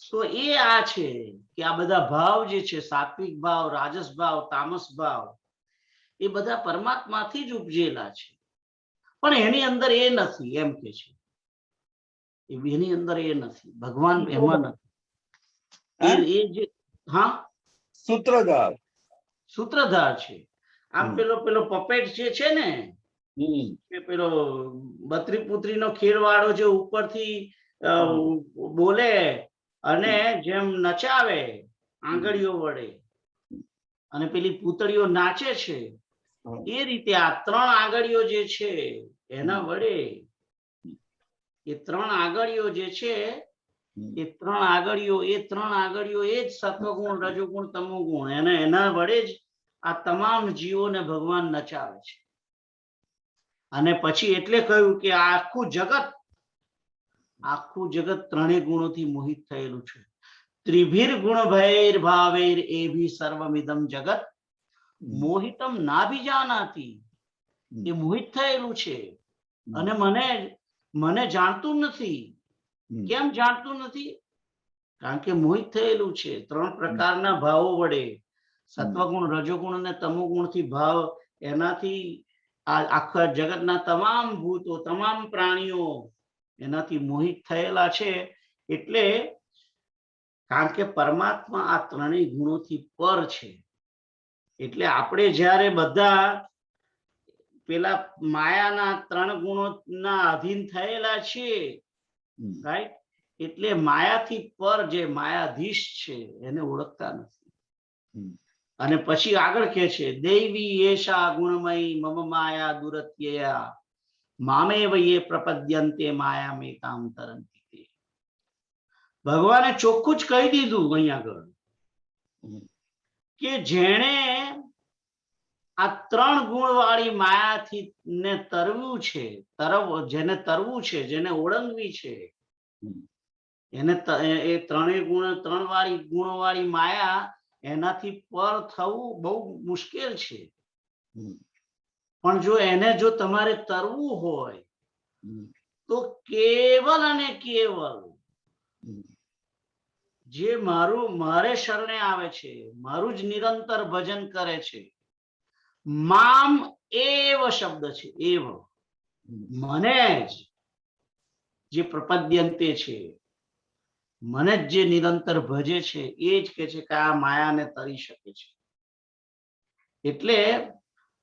તો એ આ છે કે આ બધા ભાવ જે છે, સાત્વિક ભાવ, રાજસ ભાવ, તામસ ભાવ, એ બધા પરમાત્માથી જ ઉપજેલા છે. પણ એની અંદર એ નથી, એમ કે છે. એની અંદર એ નથી, ભગવાન એમાં નથી. એ જે હા સૂત્રધાર છે. આમ પેલો પપેટ જે છે ને, કે પેલો બત્રી પુત્રીનો ખેરવાળો જે ઉપરથી બોલે અને જેમ નચાવે આંગળીઓ વડે અને પેલી પૂતળીઓ નાચે છે, એ રીતે આ 3 આંગળીઓ જે છે એના વડે, એ 3 આંગળીઓ જે છે, એ 3 આંગળીઓ એ જ સત્વગુણ, રજોગુણ, તમોગુણ, એના વડે જ આ તમામ જીવોને ભગવાન નચાવે છે. અને પછી એટલે કહ્યું કે આખું જગત 3 ગુણોથી મોહિત થયેલું છે. ત્રિભીર ગુણ ભૈર ભાવૈર એભી સર્વમિદમ જગત મોહિતમ નાભિજાનાતિ. એ મોહિત થયેલું છે અને મને જાણતું નથી. કેમ જાણતું નથી? કારણ કે મોહિત થયેલું છે 3 પ્રકારના ભાવો વડે, સત્વગુણ, રજોગુણ અને તમોગુણ થી ભાવ. એનાથી આ આખા જગતના તમામ ભૂતો, તમામ પ્રાણીઓ એનાથી મોહિત થયેલા છે. એટલે કારણ કે પરમાત્મા આ 3 ગુણોથી પર છે. એટલે આપણે જ્યારે બધા પેલા માયાના 3 ગુણોના અધીન થયેલા છીએ, રાઈટ, એટલે માયાથી પર જે માયાધીશ છે એને ઓળખતા નથી. અને પછી આગળ કહે છે, દૈવી એશા ગુણમયી મમ માયા દુરત્યયા મામેવ યે પ્રપદ્યન્તે માયા મેતામ તરંતિ. ભગવાને ચોખ્ખું જ કહી દીધું અહીં આગળ કે જેણે આ 3 ગુણવાળી માયાથી ને તરવું છે, જેને તરવું છે, જેને ઓળંગવી છે, એને એ 3 ગુણવાળી માયા, એનાથી પર થવું બહુ મુશ્કેલ છે. પણ જો તમારે તરવું હોય તો કેવલ અને કેવલ જે મારે શરણે આવે છે, મારું જ નિરંતર ભજન કરે છે, મામ એવ શબ્દ છે, એવ, મને જ જે પ્રપદ્યંતે છે, મને જ જે નિરંતર ભજે છે, એ જ કે છે કે આ માયાને તરી શકે છે. એટલે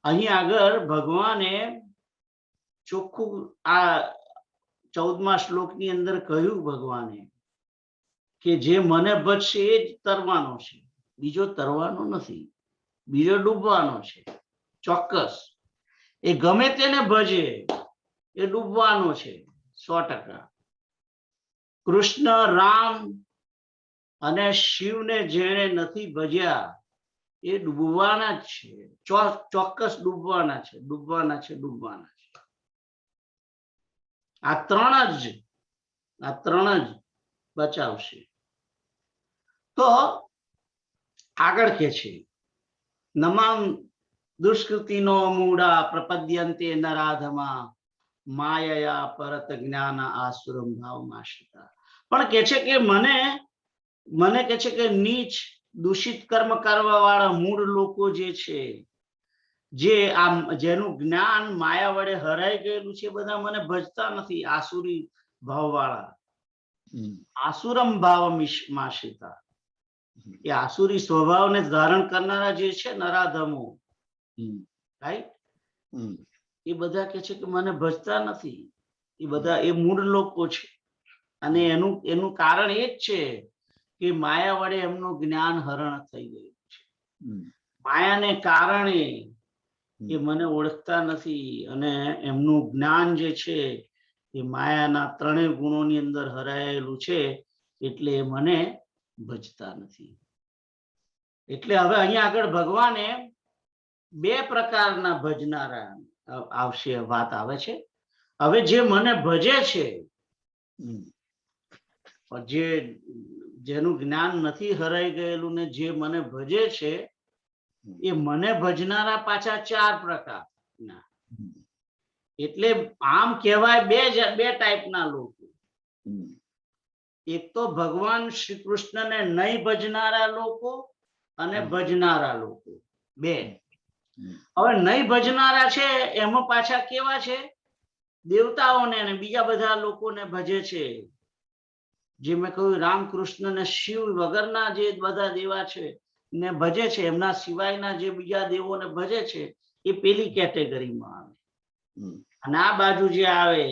અહીં આગળ ભગવાને ચોખ્ખું આ 14મા શ્લોકની અંદર કહ્યું ભગવાને કે જે મને ભજશે એ જ તરવાનો છે, બીજો તરવાનો નથી, બીજો ડૂબવાનો છે. ચોક્કસ એ ગમે તેને ભજે એ ડૂબવાનો છે 100%. કૃષ્ણ, રામ અને શિવને જેણે નથી ભજ્યા એ ડૂબવાના જ છે, ચોક્કસ ડૂબવાના છે. આ 3 જ બચાવશે. તો આગળ કે છે, નમામ દુષ્કૃતિનો મૂળા પ્રપદ્યંતે નરાધમા માયયા પરત જ્ઞાન આસુરમ ભાવમાશ્રિતા. પણ કે છે કે મને કે છે કે નીચ, દૂષિત કર્મ કરવા વાળા મૂળ લોકો જે છે, જેનું જ્ઞાન માયા વડે હરાઈ ગયેલું છે, બધા મને ભજતા નથી. આસુરી ભાવ વાળા, આસુરમ ભાવમાશ્રિતા, એ આસુરી સ્વભાવને ધારણ કરનારા જે છે નરાધમો, રાઈટ, એ બધા કે છે કે મને ભજતા નથી. એ બધા એ મૂળ લોકો છે. અને એનું કારણ એ જ છે કે માયા વડે એમનું જ્ઞાન હરણ થઈ ગયું છે. માયાને કારણે એ મને ઓળખતા નથી અને એમનું જ્ઞાન જે છે એ માયાના ત્રણેય ગુણોની અંદર હરાયેલું છે, એટલે એ મને ભજતા નથી. એટલે હવે અહીંયા આગળ ભગવાને બે પ્રકારના ભજનારા આવશે વાત આવે છે. હવે જે મને ભજે છે, જેનું જ્ઞાન નથી હરાઈ ગયેલું ને જે મને ભજે છે, એ મને ભજનારા પાછા 4 પ્રકારના. એટલે આમ કહેવાય બે ટાઈપના લોકો. એક તો ભગવાન શ્રી કૃષ્ણને નહીં ભજનારા લોકો અને ભજનારા લોકો, બે. હવે નહીં ભજનારા છે એમાં પાછા કેવા છે? દેવતાઓને અને બીજા બધા લોકોને ભજે છે. જે મેં કહ્યું રામકૃષ્ણ ને શિવ વગરના જે બધા દેવા છે ને ભજે છે, એમના સિવાયના જે બીજા દેવોને ભજે છે, એ પેલી કેટેગરીમાં આવે. અને આ બાજુ જે આવે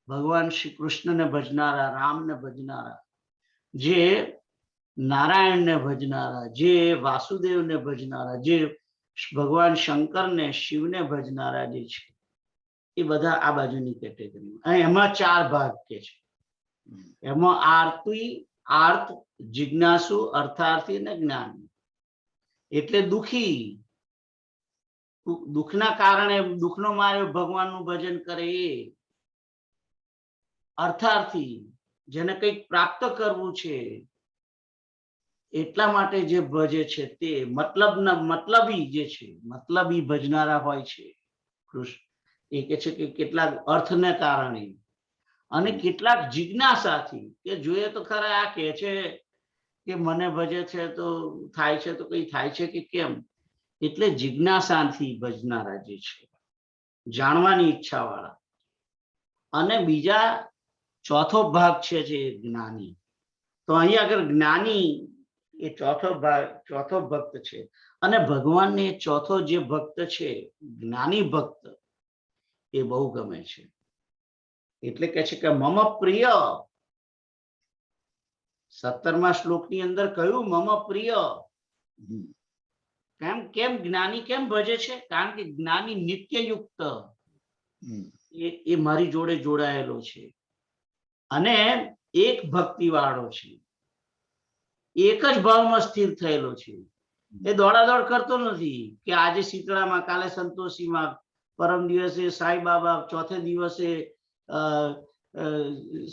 ભગવાન શ્રી કૃષ્ણને ભજનારા, રામને ભજનારા, જે નારાયણને ભજનારા, જે વાસુદેવને ભજનારા, જે ભગવાન શંકરને શિવને ભજનારા જે છે, એ બધા આ બાજુની કેટેગરીમાં. અને એમાં 4 ભાગ કે છે. એમાં આર્ત, જિજ્ઞાસુ, અર્થાર્થી અને જ્ઞાની. એટલે દુઃખના કારણે દુઃખનો માર્યો ભગવાનનું ભજન કરે એ. અર્થાર્થી, જેને કંઈક પ્રાપ્ત કરવું છે એટલા માટે જે ભજે છે તે. મતલબી જે છે, મતલબી ભજનારા હોય છે કૃષ્ણ. એ કે છે કે કેટલાક અર્થને કારણે અને કેટલાક જિજ્ઞાસાથી, કે જોઈએ તો ખરા આ કે છે કે મને ભજે છે તો થાય છે, તો કઈ થાય છે કે કેમ. એટલે જિજ્ઞાસાથી ભજનારા જે છે, જાણવાની ઈચ્છા વાળા. અને બીજા ચોથો ભાગ છે જે જ્ઞાની. તો અહીંયા આગળ જ્ઞાની એ ચોથો ભક્ત છે. અને ભગવાનને ચોથો જે ભક્ત છે, જ્ઞાની ભક્ત, એ બહુ ગમે છે. એટલે કે છે કે મમ પ્રિય. 17મા શ્લોકની અંદર કહ્યું મમ પ્રિય. કેમ જ્ઞાની કેમ ભજે છે? કારણ કે જ્ઞાની નિત્યયુક્ત, એ મારી જોડે જોડાયેલો છે અને એક ભક્તિ વાળો છે, એક જ ભાવમાં સ્થિર થયેલો છે. એ દોડાદોડ કરતો નથી કે આજે શીતળામાં, કાલે સંતોષીમાં, પરમ દિવસે સાંઈ બાબા, ચોથે દિવસે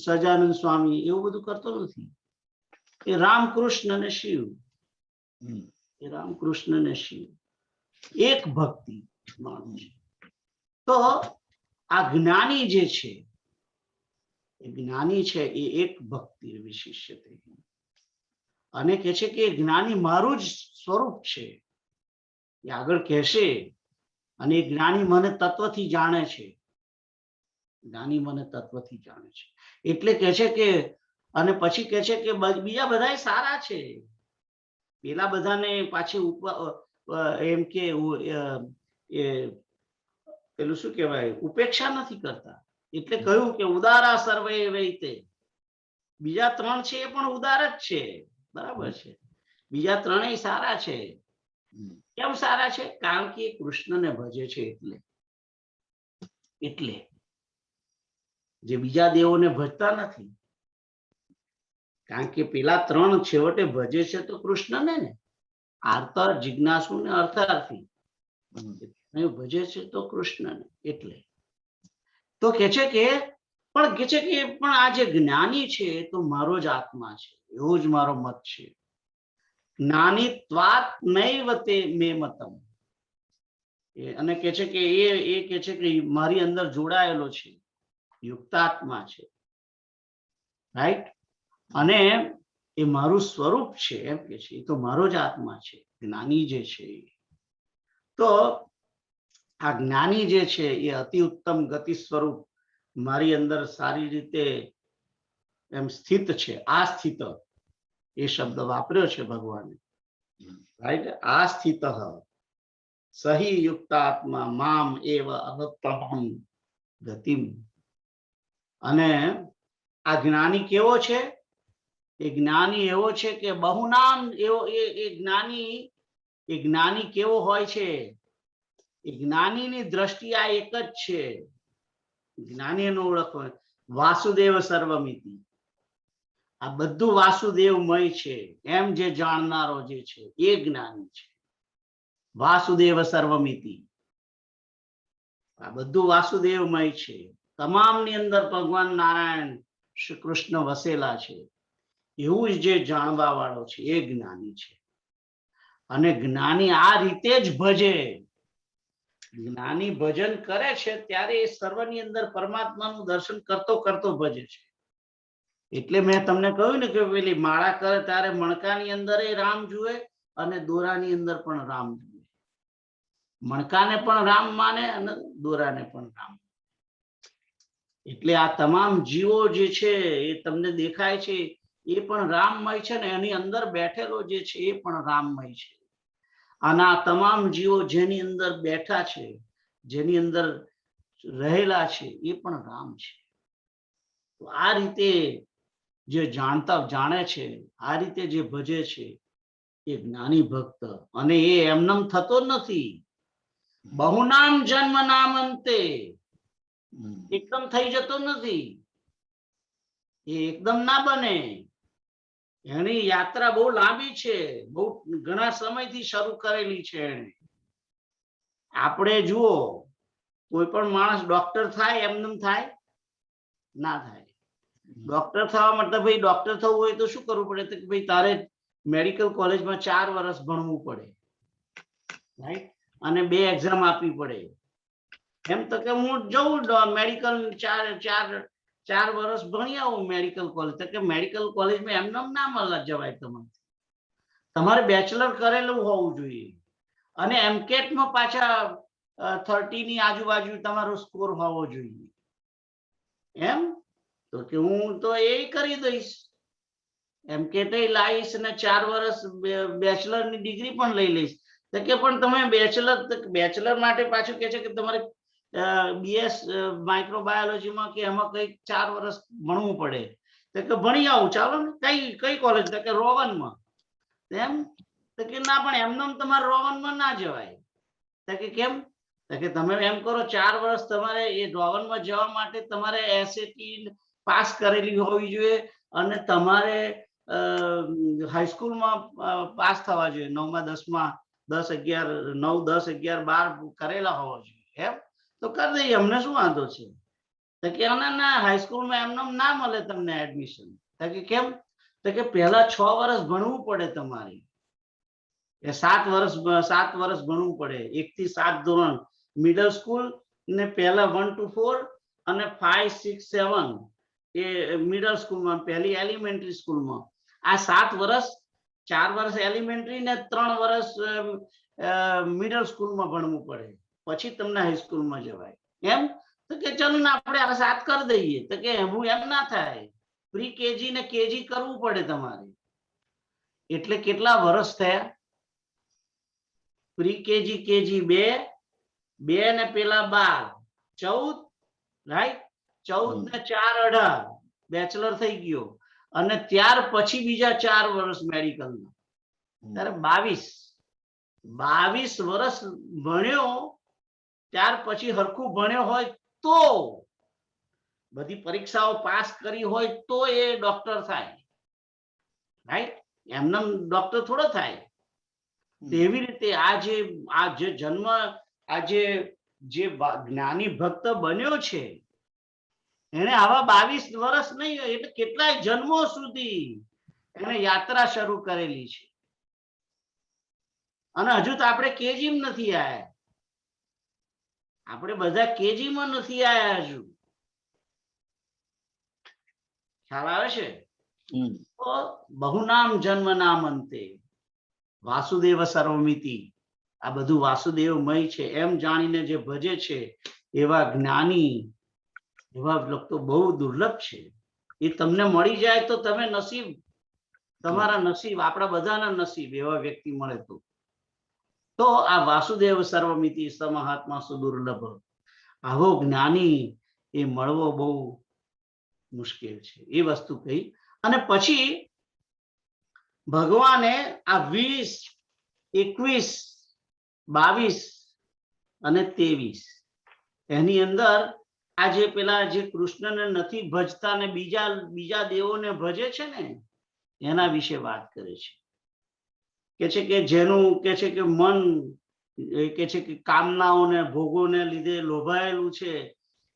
સજાનંદ સ્વામી, એવું બધું કરતો નથી. એ રામકૃષ્ણ અને શિવ, એ રામકૃષ્ણ અને શિવ એક ભક્તિ માણસ. તો આ જ્ઞાની જે છે, એ જ્ઞાની છે એ એક ભક્તિ વિશિષ્ટ. અને કે છે કે જ્ઞાની મારું જ સ્વરૂપ છે, એ આગળ કહેશે. અને એ જ્ઞાની મને તત્વથી જાણે છે, જ્ઞાની મને તત્વથી જાણે છે. એટલે કે છે કે, અને પછી કે છે કે બીજા બધા સારા છે, પેલા બધાને પાછી એમ કે પેલું શું કહેવાય, ઉપેક્ષા નથી કરતા. એટલે કહ્યું કે ઉદારા સર્વે વૈતે. બીજા 3 છે એ પણ ઉદાર જ છે, બરાબર છે. બીજા 3 સારા છે. કેમ સારા છે? કારણ કે કૃષ્ણને ભજે છે. એટલે જે બીજા દેવોને ભજતા નથી. કારણ કે પેલા 3 છેવટે ભજે છે તો કૃષ્ણને ને, આર્ત, જિજ્ઞાસુ ને અર્થાર્થી. ભજે છે તો કૃષ્ણને. એટલે તો કે છે કે પણ આ જે જ્ઞાની છે તો મારો જ આત્મા છે, એવો જ મારો મત છે. જ્ઞાની ત્વાત નૈવ તે મે મતમ. અને કે છે કે એ કે છે કે મારી અંદર જોડાયેલો છે, યુક્તાત્મા છે, રાઈટ. અને એ મારું સ્વરૂપ છે, એમ કે છે. એ તો મારો જ આત્મા છે, જ્ઞાની જે છે. તો આ જ્ઞાની જે છે એ અતિ ઉત્તમ ગતિ સ્વરૂપ મારી અંદર સારી રીતે એમ સ્થિત છે. આ સ્થિત, એ શબ્દ વાપર્યો છે ભગવાને, રાઈટ. આ સ્થિત સહી યુક્તાત્મા મામ એવ અવત્તહમ ગતિમ. અને આ જ્ઞાની કેવો છે? એ જ્ઞાની એવો છે કે બહુનામ, એ જ્ઞાની એ જ્ઞાની કેવો હોય છે? એ જ્ઞાનીની દ્રષ્ટિ આ એક જ છે. જ્ઞાનીનો ઓળખવો વાસુદેવ સર્વમિતિ, આ બધું વાસુદેવમય છે એમ જે જાણનારો જે છે એ જ્ઞાની છે. વાસુદેવ સર્વમિતિ, આ બધું વાસુદેવમય છે. તમામની અંદર ભગવાન નારાયણ શ્રી કૃષ્ણ વસેલા છે. એવું જ જે જાણવા વાળો છે એ જ્ઞાની છે. અને જ્ઞાની આ રીતે જ ભજે. જ્ઞાની ભજન કરે છે ત્યારે એ સર્વની અંદર પરમાત્માનું દર્શન કરતો કરતો ભજે છે. એટલે મેં તમને કહ્યું ને કે પેલી માળા કરે ત્યારે મણકાની અંદર રામ જુએ અને દોરાની અંદર પણ રામ જુએ. મણકાને પણ રામ માને અને દોરાને પણ રામ. એટલે આ તમામ જીવો જે છે એ તમને દેખાય છે એ પણ રામમય છે ને એની અંદર બેઠેલો જે છે એ પણ રામમય છે. અને આ તમામ જીવો જેની અંદર બેઠા છે, જેની અંદર રહેલા છે એ પણ રામ છે. તો આ રીતે જે જાણે છે, આ રીતે જે ભજે છે એ જ્ઞાની ભક્ત. અને એ એમનેમ થતો નથી. બહુનામ જન્મ નામ અંતે એકદમ થઈ જતો નથી. એ એકદમ ના બને. એની યાત્રા બહુ લાંબી છે, બહુ ઘણા સમયથી શરૂ કરેલી છે એને. આપણે જુઓ, કોઈ પણ માણસ ડોક્ટર થાય એમનેમ થાય? ના થાય. ડોક્ટર થવા માટે ભાઈ ડોક્ટર થવું હોય તો શું કરવું પડે? તો ભાઈ તારે મેડિકલ કોલેજમાં 4 વર્ષ ભણવું પડે, રાઈટ? અને 2 એક્ઝામ આપવી પડે. એમ તો કે હું જઉં મેડિકલ 4 વર્ષ ભણી આવું મેડિકલ કોલેજ. તો કે મેડિકલ કોલેજમાં એમને ના મળવા જવાય. તમારે બેચલર કરેલું હોવું જોઈએ. અને એમકેટમાં પાછા 30 ની આજુબાજુ તમારો સ્કોર હોવો જોઈએ. એમ તો કે હું તો એ કરી દઈશ, એમકેટ લાવીશ અને 4 વર્ષ બેચલર ની ડિગ્રી પણ લઈ લઈશ. તો કે પણ તમે બેચલર માટે પાછું કે છે કે તમારે BS માઇક્રોબાયોલોજીમાં કે એમાં કઈ 4 વર્ષ ભણવું પડે. તો કે ભણી આવું, ચાલો ને. કઈ કોલેજ? તો કે રોવનમાં. એમ તો કે ના, પણ એમનેમ તમારે રોવનમાં ના જવાય. તો કે કેમ? તો કે તમે એમ કરો, 4 વર્ષ તમારે એ રોવનમાં જવા માટે તમારે SAT પાસ કરેલી હોવી જોઈએ અને તમારે હાઈસ્કૂલમાં પાસ થવા જોઈએ. 9મા 10મા 10 11 9 10 11 12 કરેલા હોવા જોઈએ. એમ તો કરી દઈએ, અમને શું વાંધો છે? તો કે ના, હાઈસ્કૂલમાં એમને ના મળે તમને એડમિશન. તો કે કેમ? તો કે પહેલા 6 વર્ષ ભણવું પડે તમારે. 7 વર્ષ ભણવું પડે. 1 થી 7 ધોરણ મિડલ સ્કૂલ ને પહેલા 1 to 4 અને 5 6 7 એ મિડલ સ્કૂલમાં, પહેલી એલિમેન્ટરી સ્કૂલમાં. આ 7 વર્ષ, 4 વર્ષ એલિમેન્ટરી ને 3 વર્ષ મિડલ સ્કૂલમાં ભણવું પડે. પછી તમને હાઈસ્કૂલમાં જવાય. એમ તો કે ચલો ને આપણે આ 7 કરી દઈએ. તો કે હું એમ ના થાય. પ્રી કેજી ને કેજી કરવું પડે તમારે. એટલે કેટલા વર્ષ થયા? પ્રી કેજી કેજી 2 ને પેલા 12 14, રાઈટ? 14 ને 4 18 બેચલર થઈ ગયો. અને ત્યાર પછી બીજા 4 વર્ષ મેડિકલના, ત્યારે 22 વર્ષ ભણ્યો. ત્યાર પછી હરખું ભણ્યો હોય તો, બધી પરીક્ષાઓ પાસ કરી હોય તો એ ડોક્ટર થાય, રાઈટ? એમને ડોક્ટર થોડો થાય. તેવી રીતે આ જે જન્મ, આ જે જ્ઞાની ભક્ત બન્યો છે એને આવા 22 વર્ષ નહીં, એટલે કેટલાય જન્મો સુધી એને યાત્રા શરૂ કરેલી છે. અને હજુ તો આપણે કેજી નથી આયા. આપણે બધા કેજીમાં નથી આયા હજુ. ખ્યાલ આવે છે? તો બહુનામ જન્મ નામ અંતે વાસુદેવ સર્વમિતિ, આ બધું વાસુદેવમય છે એમ જાણીને જે ભજે છે એવા જ્ઞાની, એવા લોકો બહુ દુર્લભ છે. એ તમને મળી જાય તો તમે નસીબ, તમારા નસીબ, આપણા બધાના નસીબ એવા વ્યક્તિ મળે તો આ વાસુદેવ સર્વમિતિ સમહાત્મા સુદુર્લભ, આવો જ્ઞાની એ મળવો બહુ મુશ્કેલ છે. એ વસ્તુ કહી. અને પછી ભગવાને આ 20 21, 22 અને 23 એની અંદર આ જે પેલા જે કૃષ્ણને નથી ભજતા ને બીજા દેવોને ભજે છે ને એના વિશે વાત કરે છે કે જેનું કે છે કે મન કે છે કે કામનાઓને ભોગોને લીધે લોભાયેલું છે,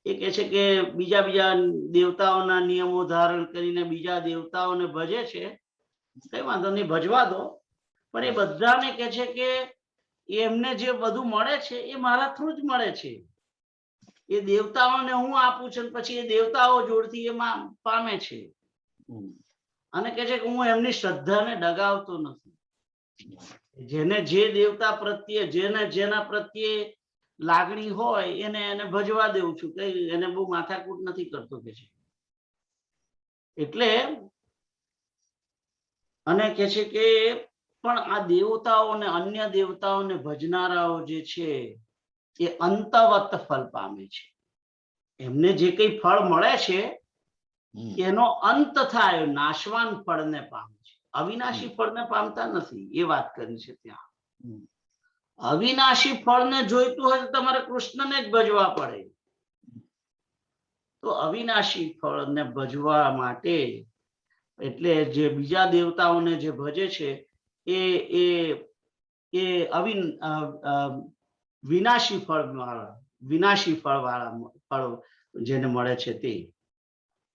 એ કે છે કે બીજા દેવતાઓના નિયમો ધારણ કરીને બીજા દેવતાઓને ભજે છે. કઈ વાંધો નહીં, ભજવા દો, પણ એ બધાને કે છે કે એમને જે બધું મળે છે એ મારા થ્રુ જ મળે છે. એ દેવતાઓને હું આપું છું, પછી એ દેવતાઓ જોડથી એ પામે છે. અને કે છે કે હું એમની શ્રદ્ધાને ડગાવતો નથી. જેને જે દેવતા પ્રત્યે જેના પ્રત્યે લાગણી હોય એને ભજવા દેવું છું, કઈ એને બહુ માથાકૂટ નથી કરતો કે છે. એટલે અને કે છે કે પણ આ દેવતાઓને અન્ય દેવતાઓને ભજનારાઓ જે છે એ અંતવત ફળ પામે છે. એમને જે કઈ ફળ મળે છે એનો અંત થાય, નાશવાન ફળને પામે છે. અવિનાશી ફળને પામતા નથી, એ વાત કરી છે ત્યાં. અવિનાશી ફળને જોઈતું હોય તો તમારે કૃષ્ણને જ ભજવા પડે. તો અવિનાશી ફળને ભજવા માટે એટલે જે બીજા દેવતાઓને જે ભજે છે એ વિનાશી ફળ વાળા ફળ જેને મળે છે તે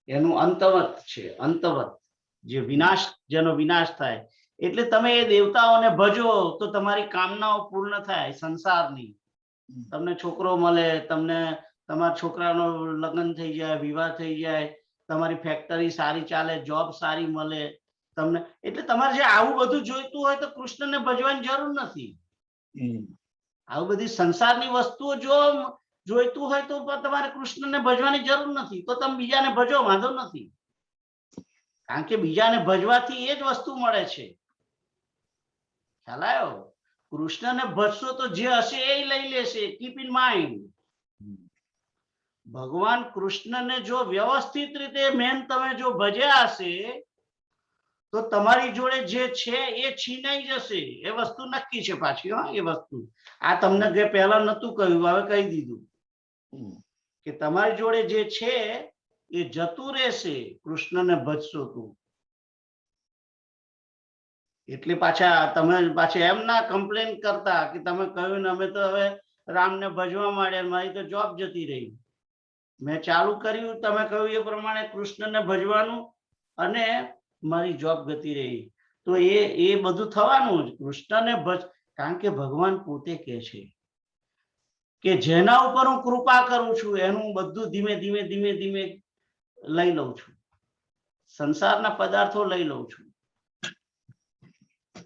એનું અંતવત છે. અંતવત જે વિનાશ, જેનો વિનાશ થાય. એટલે તમે એ દેવતાઓને ભજો તો તમારી કામનાઓ પૂર્ણ થાય સંસારની. તમને છોકરો મળે, તમને તમારા છોકરાનો લગ્ન થઈ જાય, વિવાહ થઈ જાય, તમારી ફેક્ટરી સારી ચાલે, જોબ સારી મળે તમને. એટલે તમારે જે આવું બધું જોઈતું હોય તો કૃષ્ણને ભજવાની જરૂર નથી. આવું બધી સંસારની વસ્તુઓ જો જોઈતું હોય તો તમારે કૃષ્ણને ભજવાની જરૂર નથી. તો તમે બીજાને ભજો, વાંધો નથી. કારણ કે બીજાને ભજવાથી એ જ વસ્તુ મળે છે. ખ્યાલ આવ્યો? કૃષ્ણને ભજશો તો જે હશે એ લઈ લેશે. Keep in mind. ભગવાન કૃષ્ણને જો વ્યવસ્થિત રીતે મેન તમે જો ભજ્યા હશે તો તમારી જોડે જે છે એ છીનાઈ જશે. એ વસ્તુ નક્કી છે પાછી. હા, એ વસ્તુ આ તમને જે પહેલા નતું કહ્યું, હવે કહી દીધું કે તમારી જોડે જે છે એ જતું રહેશે કૃષ્ણને ભજશો તો. એટલે તમે પાછા એમ ના કમ્પ્લેન કરતા કે તમે કહ્યું ને અમે તો હવે રામને ભજવા માંડ્યા, મારી તો જોબ જતી રહી. મેં ચાલુ કર્યું, તમે કહ્યું એ પ્રમાણે કૃષ્ણને ભજવાનું, અને મારી જોબ ગતી રહી. તો એ બધું થવાનું જ. કૃષ્ણને ભજ, કારણ કે ભગવાન પોતે કહે છે કે જેના ઉપર હું કૃપા કરું છું એનું બધું ધીમે ધીમે ધીમે ધીમે લઈ લઉં છું. સંસારના પદાર્થો લઈ લઉં છું.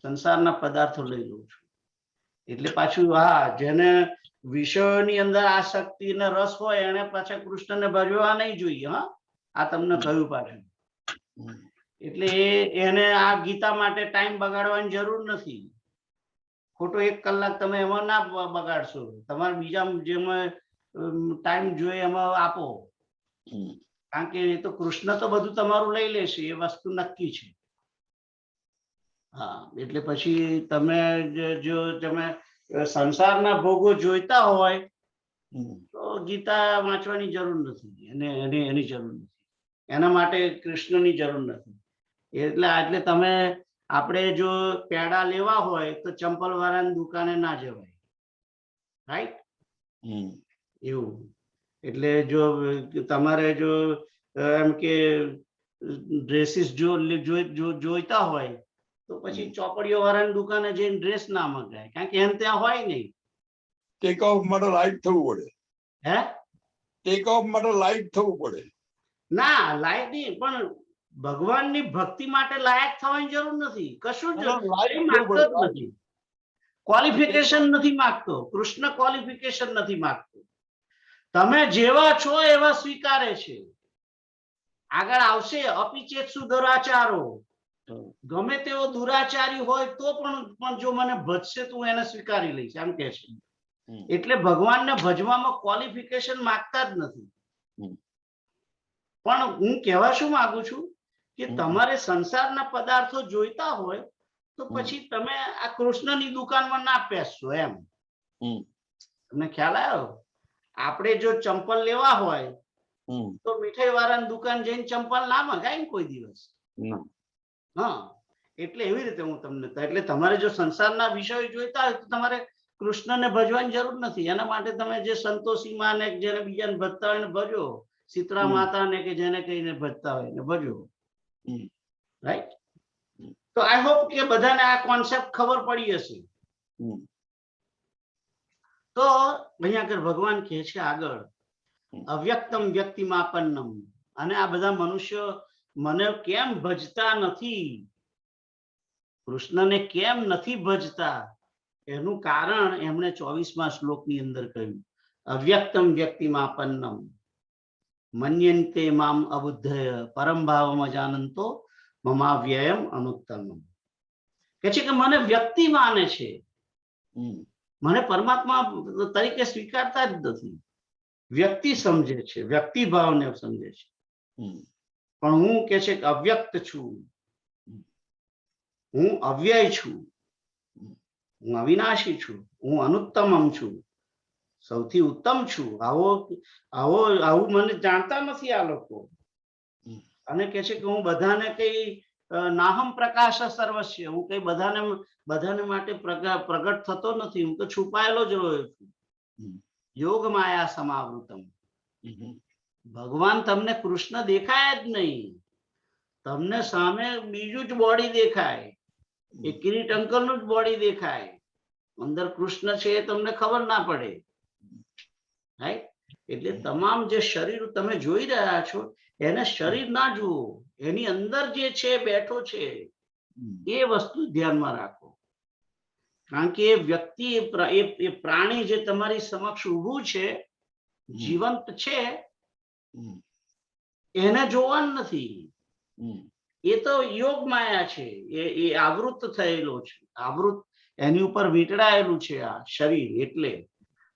સંસારના પદાર્થો લઈ લઉં છું. એટલે પાછું હા, જેને વિષયોની અંદર આસક્તિ ને રસ હોય એને પાછા કૃષ્ણને ભજવા નહીં જોઈએ. હા, આ તમને કહ્યું પાછું. એટલે એને આ ગીતા માટે ટાઈમ બગાડવાની જરૂર નથી. ખોટો 1 કલાક તમે એમાં ના બગાડશો. તમારે બીજા જેમાં ટાઈમ જોઈએ એમાં આપો. કારણ કે એ તો કૃષ્ણ તો બધું તમારું લઈ લેશે, એ વસ્તુ નક્કી છે. હા, એટલે પછી તમે જો તમે સંસારના ભોગો જોઈતા હોય તો ગીતા વાંચવાની જરૂર નથી. એની જરૂર નથી. એના માટે કૃષ્ણની જરૂર નથી. એટલે તમે આપણે જો પેડા લેવા હોય તો ચંપલ વાળાની દુકાને ના જવાય. રાઈટ? એવું. એટલે જો તમારે જો એમ કે ડ્રેસીસ જોઈતા હોય તો પછી ચોપડીઓ વાળાની દુકાને જઈને ડ્રેસ ના મંગાય, કારણ કે એમ ત્યાં હોય નહીં. ટેક ઓફ માટે લાઈટ થવું પડે. હે? ટેક ઓફ માટે લાઈટ થવું પડે. ના, લાયક નહીં, પણ ભગવાનની ભક્તિ માટે લાયક થવાની જરૂર નથી. કશું જ માગતો જ નથી. ક્વોલિફિકેશન નથી માગતો. કૃષ્ણ ક્વોલિફિકેશન નથી માગતો. તમે જેવા છો એવા સ્વીકારે છે. આગળ આવશે અપિચેત સુદરાચારો. ગમે તેવો દુરાચારી હોય તો પણ જો મને ભજશે તો હું એને સ્વીકારી લઈશ, એમ કે છે. એટલે ભગવાનને ભજવામાં ક્વોલિફિકેશન માંગતા જ નથી. પણ હું કહેવા શું માંગુ છું કે તમારે સંસારના પદાર્થો જોઈતા હોય તો પછી તમે આ કૃષ્ણની દુકાનમાં ના પેસશો એમ. તમને ખ્યાલ આવ્યો? આપણે જો ચંપલ લેવા હોય તો મીઠાઈ વાળાની દુકાન જઈને ચંપલ ના મંગાય ને કોઈ દિવસ. હા, એટલે એવી રીતે હું તમને, એટલે તમારે જો સંસારના વિષયો જોઈતા હોય તો તમારે કૃષ્ણને ભજવાની જરૂર નથી. એના માટે તમે જે સંતોષી માં ને જેને બીજાને ભજતા હોય ને ભજો, શીતળા માતા ને કે જેને કહીને ભજતા હોય ને ભજો. રાઈટ? તો આઈ હોપ કે બધાને આ કોન્સેપ્ટ ખબર પડી હશે. તો અહીંયા આગળ ભગવાન કહે છે આગળ, અવ્યક્તમ વ્યક્તિમાપન્નમ, અને આ બધા મનુષ્યો મને કેમ ભજતા નથી, કૃષ્ણને કેમ નથી ભજતા, એનું કારણ એમણે 24મા શ્લોકની અંદર કહ્યું, અવ્યક્તમ વ્યક્તિમાપન્નમ મન્યન્તે મામ અબુદ્ધય પરમ ભાવમ અજાનંતો મમાવ્યયમ અનુત્તમમ. કે છે કે મને વ્યક્તિ માને છે, મને પરમાત્મા તરીકે સ્વીકારતા જ નથી. વ્યક્તિ સમજે છે, વ્યક્તિ ભાવને સમજે છે. પણ હું કે છે કે અવ્યક્ત છું, હું અવ્યય છું, હું અવિનાશી છું, હું અનુત્તમમ છું, સૌથી ઉત્તમ છું. આવું મને જાણતા નથી આ લોકો. અને કે છે કે હું બધાને કઈ નાહમ પ્રકાશ સર્વસ્ય, હું કઈ બધાને માટે પ્રગટ થતો નથી, હું તો છુપાયેલો જ રહ્યો છું. યોગ માયા સમાવૃતમ. ભગવાન તમને કૃષ્ણ દેખાય જ નહીં, તમને સામે બીજું જ બોડી દેખાય, એ કિરીટ અંકલ નું જ બોડી દેખાય, અંદર કૃષ્ણ છે એ તમને ખબર ના પડે. રાઈટ? એટલે તમામ જે શરીર તમે જોઈ રહ્યા છો એને શરીર ના જુઓ, એની અંદર જે છે બેઠો છે એ વસ્તુ ધ્યાનમાં રાખો. કારણ કે એ વ્યક્તિ, એ પ્રાણી જે તમારી સમક્ષ ઊભું છે, જીવંત છે, એને જોવાનું નથી. એ તો યોગ માયા છે, એ આવૃત થયેલો છે, આવૃત, એની ઉપર વીંટળાયેલું છે આ શરીર. એટલે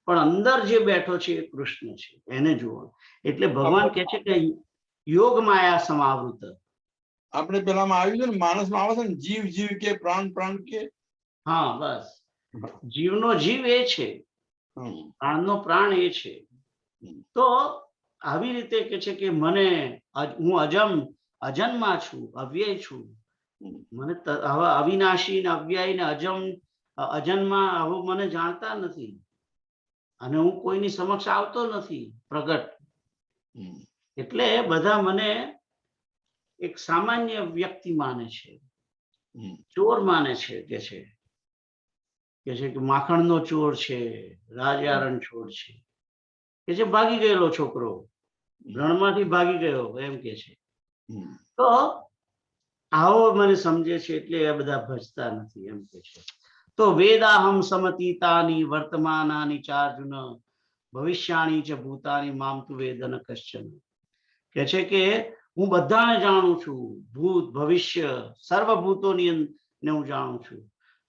પણ અંદર જે બેઠો છે એ કૃષ્ણ છે, એને જોવાનું. એટલે ભગવાન કહે છે કે યોગ માયા સમાવૃત. આપણે પેલામાં આવ્યું છે ને, માણસમાં આવે છે ને, જીવ જીવ કે પ્રાણ પ્રાણ કે. હા, બસ જીવનો જીવ એ છે, પ્રાણનો પ્રાણ એ છે. તો આવી રીતે કે છે કે મને, હું અજન્મા છું, અવ્યય છું, મને હવે અવિનાશી ને અવ્યય ને અજન્મા આવું મને જાણતા નથી, અને હું કોઈની સમક્ષ આવતો નથી પ્રગટ. એટલે બધા મને એક સામાન્ય વ્યક્તિ માને છે, ચોર માને છે. કે છે કે માખણનો ચોર છે, રાજારણ ચોર છે, કે જે ભાગી ગયેલો છોકરો, રણમાંથી ભાગી ગયો, એમ કે છે. તો આવો મને સમજે છે, એટલે એ બધા ભજતા નથી, એમ કે છે. તો વેદાહમ સમતીતાની વર્તમાનાની ચાર્જુન ભવિષ્યાણી ચ ભૂતાની મામ તુ વેદન કશ્ચન. કે છે કે હું બધાને જાણું છું, ભૂત ભવિષ્ય સર્વભૂતોની ને હું જાણું છું.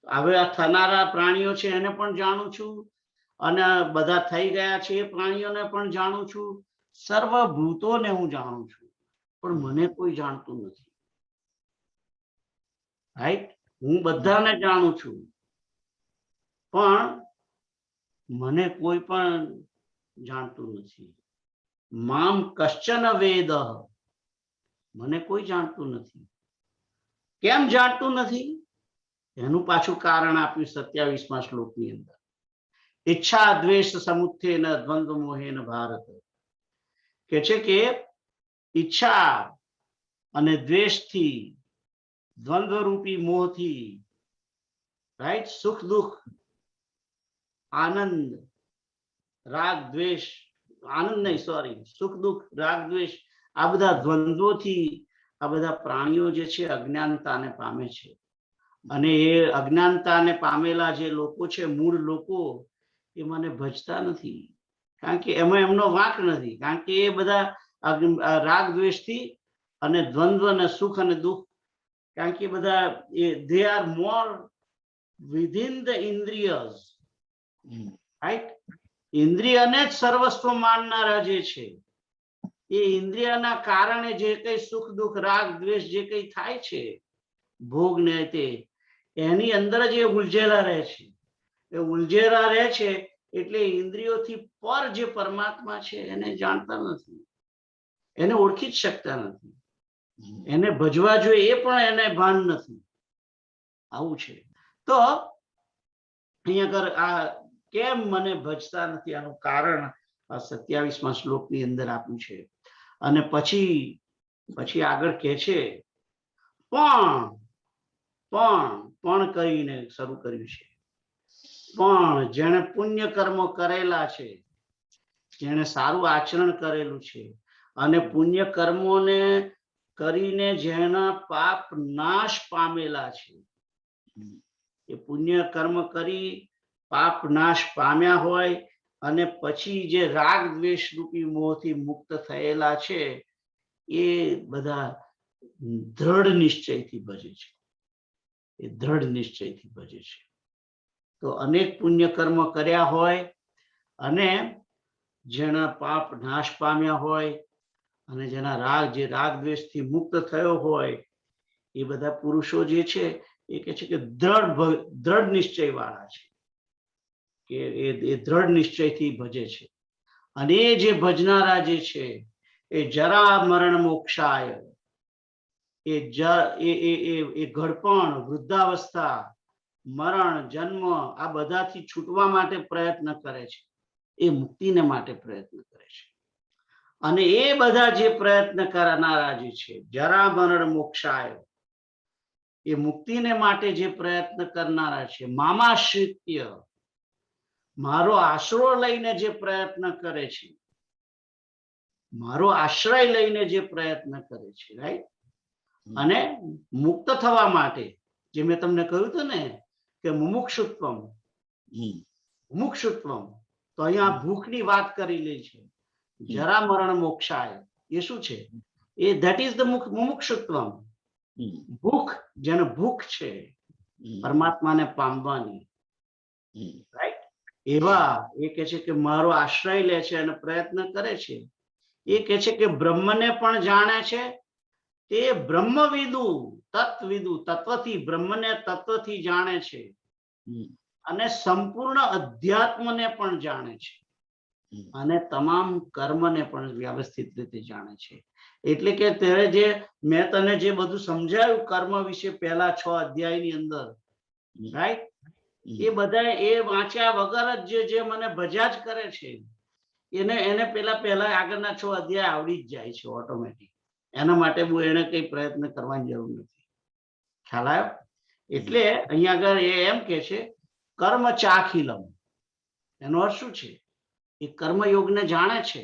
હવે આ થનારા પ્રાણીઓ છે એને પણ જાણું છું, અને બધા થઈ ગયા છે એ પ્રાણીઓને પણ જાણું છું, સર્વભૂતોને હું જાણું છું, પણ મને કોઈ જાણતું નથી. રાઈટ? હું બધાને જાણું છું, પણ મને કોઈ પણ જાણતું નથી. મામ કશ્ચન વેદ, મને કોઈ જાણતું નથી. કેમ જાણતું નથી? એનું પાછું કારણ આપ્યું 27મા શ્લોકની અંદર. ઈચ્છા દ્વેષ સમુત્થેન દ્વંદ્વ મોહેન ભારત. કે છે કે ઈચ્છા અને દ્વેષથી, દ્વંદ્વરૂપી મોહથી, રાઈટ, સુખ દુઃખ, આનંદ રાગ દ્વેષ, આનંદ નહીં, સોરી, સુખ દુઃખ રાગ દ્વેષ, આ બધા દ્વંદ્વોથી આ બધા પ્રાણીઓ જે છે અજ્ઞાનતાને પામે છે. અને એ અજ્ઞાનતાને પામેલા જે લોકો છે, મૂળ લોકો, એ મને ભજતા નથી, કારણ કે એમાં એમનો વાંક નથી. કારણ કે એ બધા રાગ દ્વેષથી અને દ્વંદ્વ અને સુખ અને દુઃખ, કારણ કે બધા they are more within the ઇન્દ્રિયસ. રાઈટ? ઇન્દ્રિયને જ સર્વસ્વ માનનારા જે છે, એ ઇન્દ્રિયના કારણે જે કઈ સુખ દુઃખ રાગ દ્વેષ જે કઈ થાય છે, ભોગ ને તે, એની અંદર જ એ ઉલझેલા રહે છે. એ ઉલझેલા રહે છે એટલે ઇન્દ્રિયોથી પર જે પરમાત્મા છે એને જાણતા નથી, એને ઓળખી જ શકતા નથી, એને ભજવા જોઈએ એ પણ એને ભાન નથી. આવું છે. તો અહીંયા આગળ આ કેમ મને ભજતા નથી આનું કારણ આ 27મા શ્લોકની અંદર આપ્યું છે. અને પછી આગળ કહે છે પણ કરીને શરૂ કર્યું છે. પણ જેણે પુણ્ય કર્મો કરેલા છે, જેણે સારું આચરણ કરેલું છે અને પુણ્ય કર્મોને કરીને જેના પાપ નાશ પામેલા છે, એ પુણ્ય કર્મ કરી પાપ નાશ પામ્યા હોય અને પછી જે રાગ દ્વેષ રૂપી મોહથી મુક્ત થયેલા છે, એ બધા દ્રઢ નિશ્ચયથી ભજે છે. એ દ્રઢ નિશ્ચયથી ભજે છે. તો અનેક પુણ્ય કર્મ કર્યા હોય અને જેના પાપ નાશ પામ્યા હોય અને જેના રાગ દ્વેષથી મુક્ત થયો હોય, એ બધા પુરુષો જે છે એ કહે છે કે દ્રઢ નિશ્ચય વાળા છે, કે એ દ્રઢ નિશ્ચયથી ભજે છે. અને એ જે ભજનારા જે છે એ જરા મરણ મોક્ષાય, એ ઘડપણ, વૃદ્ધાવસ્થા, મરણ, જન્મ આ બધાથી છૂટવા માટે પ્રયત્ન કરે છે, એ મુક્તિને માટે પ્રયત્ન કરે છે. અને એ બધા જે પ્રયત્ન કરનારા જે છે જરા મરણ મોક્ષાય, એ મુક્તિને માટે જે પ્રયત્ન કરનારા છે, મામાશ્રિત્ય મારો આશરો લઈને જે પ્રયત્ન કરે છે, મારો આશ્રય લઈને જે પ્રયત્ન કરે છે, રાઈટ. અને મુક્ત થવા માટે જે મેં તમને કહ્યું હતું ને કે મુમુક્ષુત્વમ, તો અહીંયા ભૂખની વાત કરી લે છે. જરા મરણ મોક્ષાય એ શું છે? એ ધેટ ઇઝ ધ મુમુક્ષુત્વમ. ભૂખ, જેને ભૂખ છે પરમાત્માને પામવાની, રાઈટ, એવા એ કે છે કે મારો આશ્રય લે છે અને પ્રયત્ન કરે છે. એ કે છે કે બ્રહ્મને પણ જાણે છે, તે બ્રહ્મવિદુ તત્વવિદુ, તત્વથી, બ્રહ્મને તત્વથી જાણે છે અને સંપૂર્ણ અધ્યાત્મને પણ જાણે છે અને તમામ કર્મને પણ વ્યવસ્થિત રીતે જાણે છે. એટલે કે ત્યારે જે મેં તને જે બધું સમજાયું કર્મ વિશે પહેલા 6 અધ્યાયની અંદર, રાઈટ, એ બધા એ વાંચ્યા વગર જ જે મને ભજ્યા જ કરે છે, એને પહેલા આગળના 6 અધ્યાય આવડી જ જાય છે ઓટોમેટિક. એના માટે એને કઈ પ્રયત્ન કરવાની જરૂર નથી. ખ્યાલ આવ્યો? એટલે અહીંયા આગળ એ એમ કે છે કર્મ ચાખીલમ, એનો અર્થ શું છે? એ કર્મયોગને જાણે છે.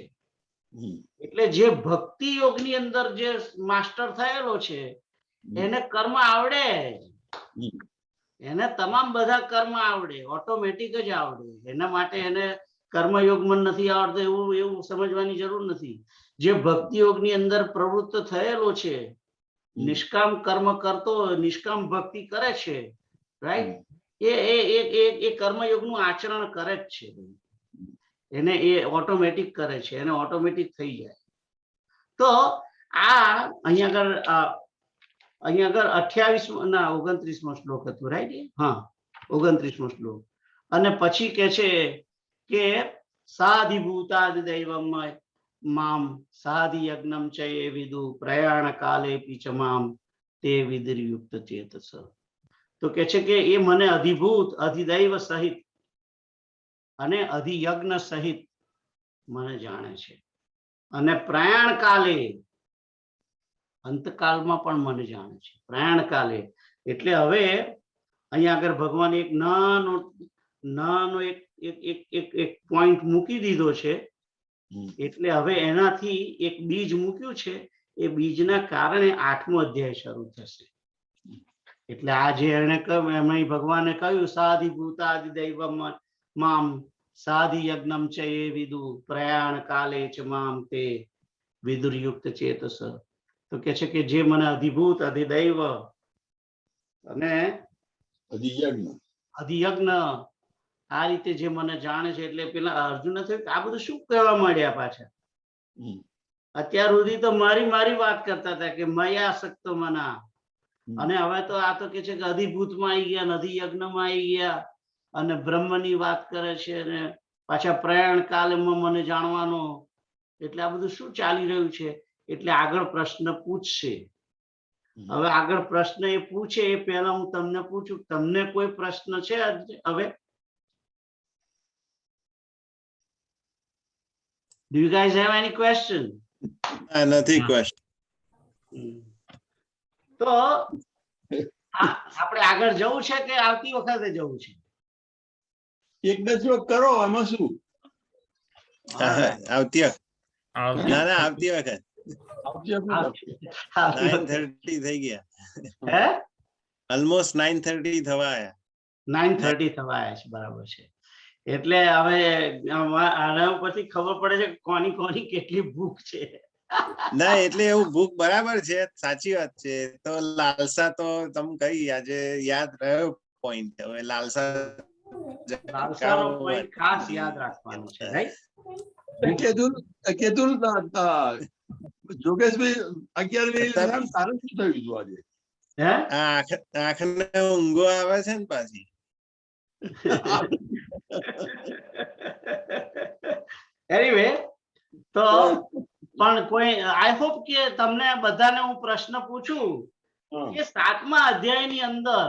એટલે જે ભક્તિ યોગની અંદર જે માસ્ટર થયેલો છે એને કર્મ આવડે, એને તમામ બધા કર્મ આવડે, ઓટોમેટિક જ આવડે. એના માટે એને કર્મયોગમાં નથી આવડતું એવું સમજવાની જરૂર નથી. જે ભક્તિ યોગની અંદર પ્રવૃત્ત થયેલો છે, નિષ્કામ કર્મ કરતો, નિષ્કામ ભક્તિ કરે છે, રાઈટ, એ કર્મયોગનું આચરણ કરે જ છે. એને એ ઓટોમેટિક કરે છે, એને ઓટોમેટિક થઈ જાય. તો આ અહીંયા આગળ 29મો શ્લોક હતો, રાઈટ? હા, 29મો શ્લોક. અને પછી કે છે કે સાધિભૂતાદિદૈવમ મામ સાધિ યજ્ઞમ ચ એ વિદુ પ્રયાણ કાલે પિચ મામ તે વિદિર્યુક્ત ચેતસ. તો કે છે કે એ મને અધિભૂત, અધિદૈવ સહિત અને અધિયજ્ઞ સહિત મને જાણે છે અને પ્રયાણ કાલે, અંતકાલમાં પણ મને જાણે છે. પ્રયાણ કાલે એટલે હવે અહીંયા આગળ ભગવાન એક નાનો એક પોઈન્ટ મૂકી દીધો છે. એટલે હવે એનાથી એક બીજ મૂક્યું છે, એ બીજના કારણે 8મો અધ્યાય શરૂ થશે. એટલે આ જે એને કહ્યું એમાં ભગવાને કહ્યું સાધિભૂતાદિદૈવમ મામ સાધિ યજ્ઞમ ચ એ વિદુ પ્રયાણ કાલે ચ મામ તે વિદુર્યુક્ત ચેતસ. તો કે છે કે જે મને અધિભૂત, અધિદૈવ અને અધિયજ્ઞ આ રીતે જે મને જાણે છે. એટલે પેલા અર્જુન થયું આ બધું શું કહેવા માંડ્યા પાછા? અત્યાર સુધી તો મારી વાત કરતા હતા કે મયા સક્તો મના, અને હવે તો આ તો કે છે કે અધિભૂતમાં આવી ગયા, નદી યજ્ઞમાં આવી ગયા અને બ્રહ્મની વાત કરે છે અને પાછા પ્રયાણ કાલમાં મને જાણવાનો. એટલે આ બધું શું ચાલી રહ્યું છે? એટલે આગળ પ્રશ્ન પૂછશે. હવે આગળ પ્રશ્ન એ પૂછે એ પહેલા હું તમને પૂછું, તમને કોઈ પ્રશ્ન છે હવે? Do you guys have any question? નથી question. તો આપણે આગળ જવું છે કે આવતી વખતે જવું છે? એક બે શ્લોક કરો, એમાં શું? આવતી વખત. ના ના, આવતી વખત. આવતી વખતે 9:30 થઈ ગયા. હે? ઓલમોસ્ટ 9:30 થવા આયા. 9:30 થવા આવ્યા છે, બરાબર છે. એટલે હવે આના પછી ખબર પડે છે કોની કોની કેટલી ભૂખ છે. ના એટલે એવું ભૂખ બરાબર છે, સાચી વાત છે. તો લાલસા તો તમે કઈ આજે યાદ રહ્યો પોઈન્ટ. હવે લાલસાનો point ખાસ યાદ રાખવાનો છે, રાઈટ? કેતુલ જોગેશભાઈ 11 મિનિટ તારું શું થયું હતું આજે? હે? આંખને ઊંઘો આવે છે ને પાછી. એનીવે, તો પણ કોઈ આઈ હોપ કે તમને બધાને હું પ્રશ્ન પૂછું કે 7મા અધ્યાયની અંદર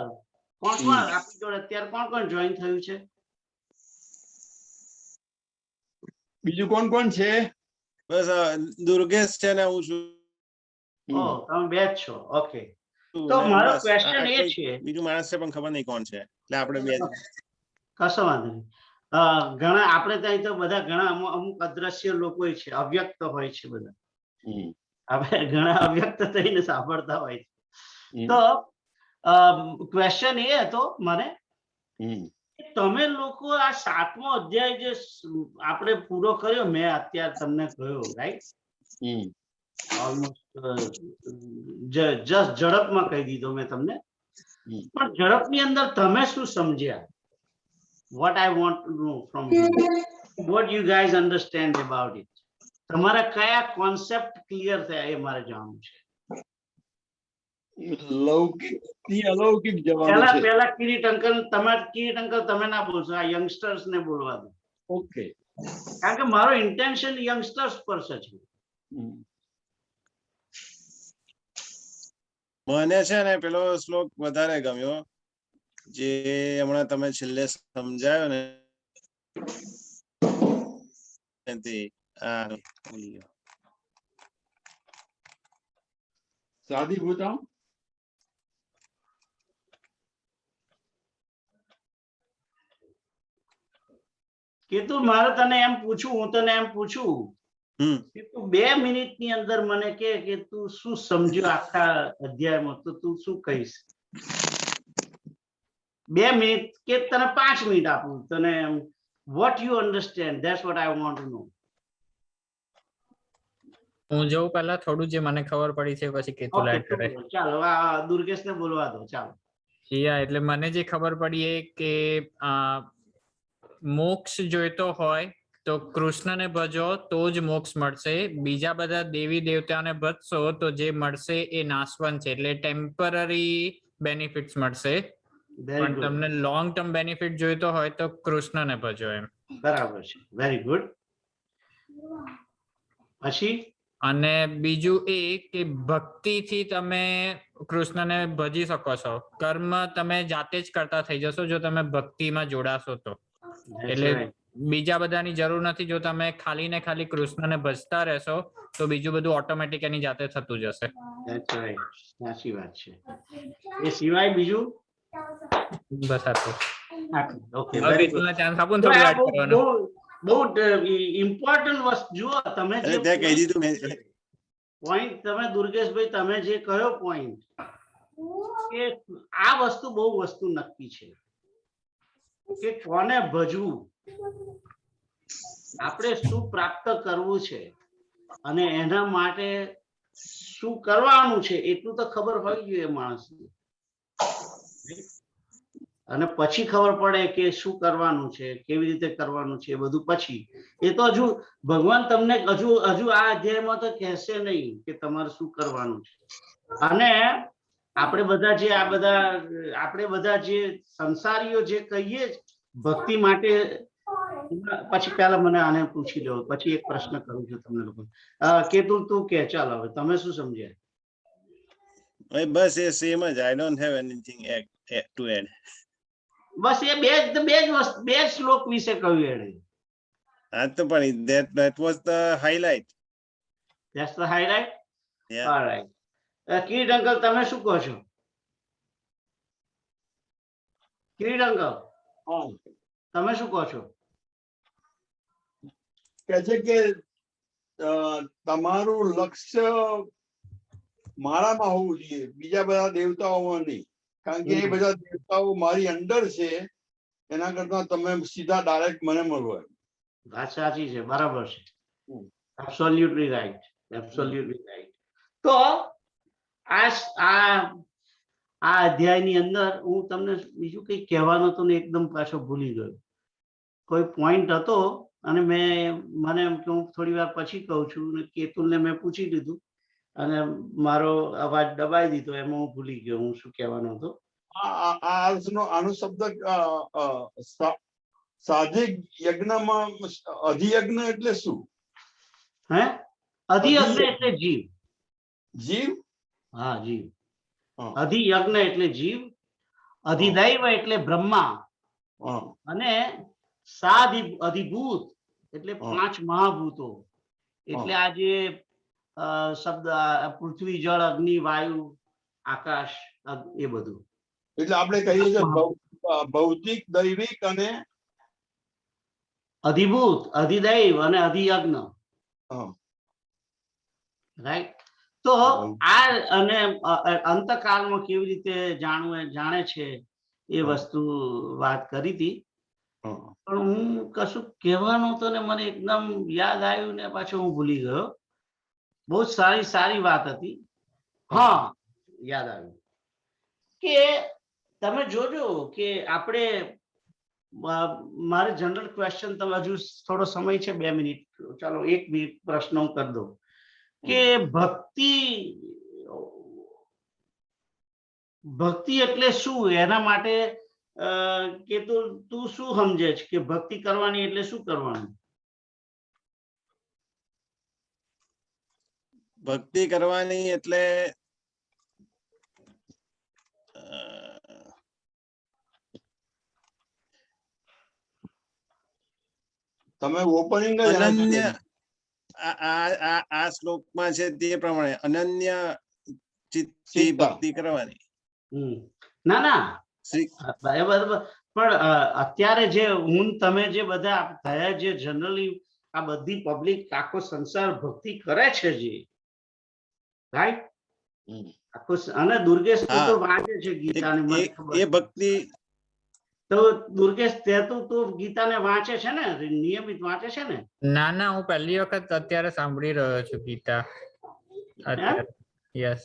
કોણ કોણ આપણી જોડે અત્યારે કોણ કોણ જોઈન થયું છે? બીજું કોણ કોણ છે? બસ દુર્ગેશ છે ને હું છું. ઓહ, તમે બે જ છો. ઓકે, તો મારો ક્વેશ્ચન એ છે, બીજું માણસ છે પણ ખબર નહીં કોણ છે, એટલે આપણે બે. કશો વાંધો નહીં. ઘણા આપણે ત્યાં તો બધા ઘણા અમુક અદ્રશ્ય લોકો છે, અવ્યક્ત હોય છે બધા. આપણે ઘણા અવ્યક્ત થઈને સાંભળતા હોય છે. તો ક્વેશ્ચન એ હતો મને, તમે લોકો આ 7મો અધ્યાય જે આપણે પૂરો કર્યો, મેં અત્યારે તમને કહ્યું, રાઈટ? ઓલમોસ્ટ જસ્ટ ઝડપમાં કહી દીધો મેં તમને. પણ ઝડપની અંદર તમે શું સમજ્યા? What I want to know from you, what you guys understand about it. તમારા કયા કોન્સેપ્ટ ક્લિયર થયા એ મારે જાણવું છે. અલૌકિક જવાબ છે. પહેલા કિરીટ અંકલ, તમે ના બોલશો, આ યંગસ્ટર્સ ને બોલવા દો. ઓકે, કારણ કે મારો ઇન્ટેન્શન યંગસ્ટર્સ પર છે. મને છે ને પેલો શ્લોક વધારે ગમ્યો, જે હમણાં તમે છેલ્લે સમજાયો ને. સાદી ભૂતા કે તું મારે તને એમ પૂછું, હું તને એમ પૂછું કે તું 2 મિનિટની અંદર મને કે તું શું સમજ્યો આખા અધ્યાયમાં, તો તું શું કહીશ? 2 મિનિટ કે તને 5 મિનિટ આપું તને. what you understand, that's what I want to know. હું જઉં પહેલા થોડું જે મને ખબર પડી છે, પછી કેતુલ એડ કરે. ચાલો, આ દુર્ગેશ ને બોલવા દો. ચાલો. એટલે મને જે ખબર પડી એ કે મોક્ષ જોઈતો હોય તો કૃષ્ણને ભજો તો જ મોક્ષ મળશે. બીજા બધા દેવી દેવતાને ભજશો તો જે મળશે એ નાશવંત છે, એટલે ટેમ્પરરી બેનિફિટ્સ મળશે. પણ તમને લોંગ ટર્મ બેનિફિટ જોઈતો હોય તો કૃષ્ણને ભજો એમ. બરાબર છે, વેરી ગુડ. પછી અને બીજું એ કે ભક્તિથી તમે કૃષ્ણને ભજી શકો છો. કર્મ તમે જાતે જ કરતા થઈ જશો જો તમે ભક્તિમાં જોડાશો તો. એટલે બીજા બધાની જરૂર નથી. જો તમે ખાલી ને ખાલી કૃષ્ણને ભજતા રહેશો તો બીજું બધું ઓટોમેટિક એની જાતે થતું જશે. સાચી વાત છે. એ સિવાય બીજું બસ આટલું. ઓકે, ચાન્સ આપો ને થોડું એડ કરવાનું. બહુ ઇમ્પોર્ટન્ટ વસ્તુ જુઓ તમે જે કહી દીધું પોઈન્ટ, તમે દુર્ગેશભાઈ તમે જે કયો પોઈન્ટ, કે આ વસ્તુ બહુ વસ્તુ નક્કી છે કે કોને ભજવું, આપણે શું પ્રાપ્ત કરવું છે અને એના માટે શું કરવાનું છે એટલું તો ખબર હોવી જોઈએ માણસને. અને પછી ખબર પડે કે શું કરવાનું છે, કેવી રીતે કરવાનું છે, એ બધું પછી. એ તો હજુ ભગવાન તમને હજુ આ અધ્યાયમાં તો કહેશે નહીં કે તમારે શું કરવાનું છે. અને આપણે બધા જે સંસારીઓ જે કહીએ જ ભક્તિ માટે, પછી પહેલા મને આને પૂછી લો, પછી એક પ્રશ્ન કરું છું તમને લોકો. કેતુલ તું કે, ચાલ હવે તમે શું સમજ્યા? બસ એ સેમ જ. I don't have anything to add. બસ એ બે જ શ્લોક વિશે કહ્યું એને. હા તો પણ that was the highlight. That's the highlight. Yeah. All right. Kirit uncle તમે શું કહો છો? કિરીટ અંકલ તમે શું કહો છો? કે છે કે તમારું લક્ષ્ય મારામાં હોવું જોઈએ, બીજા બધા દેવતાઓમાં નહીં. કારણ કે એ બધા દેવતાઓ મારી અંદર છે, એના કરતા તમે સીધા ડાયરેક્ટ મને મળો. વાત સાચી છે, બરાબર છે. Absolutely right, absolutely right. તો આ અધ્યાયની અંદર હું તમને બીજું કઈ કહેવાનું હતું ને એકદમ પાછો ભૂલી ગયો. કોઈ પોઈન્ટ હતો અને મને એમ કે હું થોડી વાર પછી કહું છું, ને કેતુલને મેં પૂછી લીધું અને મારો અવાજ દબાઈ દીધો, એમાં હું ભૂલી ગયો હું શું કહેવાનો હતો. આનો શબ્દ સાધિક યજ્ઞમાં અધિયજ્ઞ એટલે શું? હે? અધિયજ્ઞ એટલે જીવ. જીવ? હા, જીવ. અધિયજ્ઞ એટલે જીવ, અધિદૈવ એટલે બ્રહ્મા, અને અધિભૂત એટલે 5 મહાભૂતો. એટલે આ જે શબ્દ પૃથ્વી, જળ, અગ્નિ, વાયુ, આકાશ, એ બધું. એટલે આપણે કહીએ છીએ ભૌતિક, દૈવિક અને અધિભૂત, અધિદૈવ અને અધિયજ્ઞ. રાઈટ. તો આ અને અંતકાળમાં કેવી રીતે જાણે છે એ વસ્તુ વાત કરી હતી. પણ હું કશું કહેવાનું તો ને મને એકદમ યાદ આવ્યું ને પાછું હું ભૂલી ગયો. બહુ સારી વાત હતી. હા, યાદ આવ્યું કે તમે જોજો કે આપણે મારે જનરલ ક્વેશ્ચન, તમે હજુ થોડો સમય છે, 2 મિનિટ, ચાલો 1 મિનિટ પ્રશ્ન હું કરી દઉં કે ભક્તિ એટલે શું? એના માટે કે તું શું સમજે છે કે ભક્તિ કરવાની એટલે શું કરવાનું? ભક્તિ કરવાની એટલે તમે ઓપનિંગ અનન્ય, આ શ્લોકમાં છે તે પ્રમાણે અનન્ય ચિત્તથી ભક્તિ કરવાની. ના, બરાબર. પણ અત્યારે જે તમે જે બધા થયા, જે જનરલી આ બધી પબ્લિક, આખો સંસાર ભક્તિ કરે છે જે, રાઈટ? આખો, અને દુર્ગેશ તો વાંચે છે ગીતાને, એ ભક્તિ. તો દુર્ગેશ તું ગીતાને વાંચે છે ને, નિયમિત વાંચે છે ને? ના, હું પહેલી વખત અત્યારે સાંભળી રહ્યો છું ગીતા. યસ.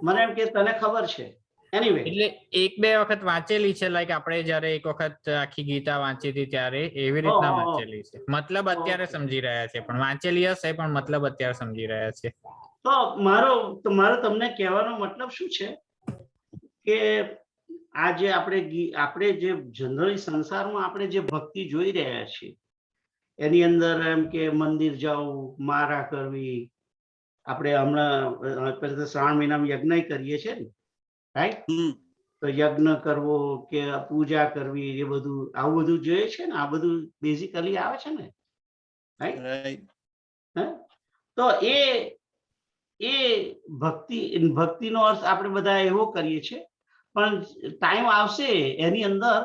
મને એમ કે તને ખબર છે. એનીવે, એટલે 1-2 વખત વાંચેલી છે. લાઈક આપણે જયારે એક વખત આખી ગીતા વાંચી હતી ત્યારે એવી રીતના વાંચેલી છે. મતલબ અત્યારે સમજી રહ્યા છે, પણ વાંચેલી હશે પણ મતલબ અત્યારે સમજી રહ્યા છે. તો મારો તમને કહેવાનો મતલબ શું છે કે આ જે આપણે જે જનરલી સંસારમાં આપણે જે ભક્તિ જોઈ રહ્યા છીએ, એની અંદર એમ કે મંદિર જવું, મારા કરવી, આપણે હમણાં શ્રાવણ મહિનામાં યજ્ઞ કરીએ છીએ ને, રાઈટ? તો યજ્ઞ કરવો કે પૂજા કરવી, એ બધું આવું બધું જોઈએ છે ને, આ બધું બેઝિકલી આવે છે ને, રાઈટ? તો એ ભક્તિનો અર્થ આપણે બધા એવો કરીએ છીએ. પણ ટાઈમ આવશે એની અંદર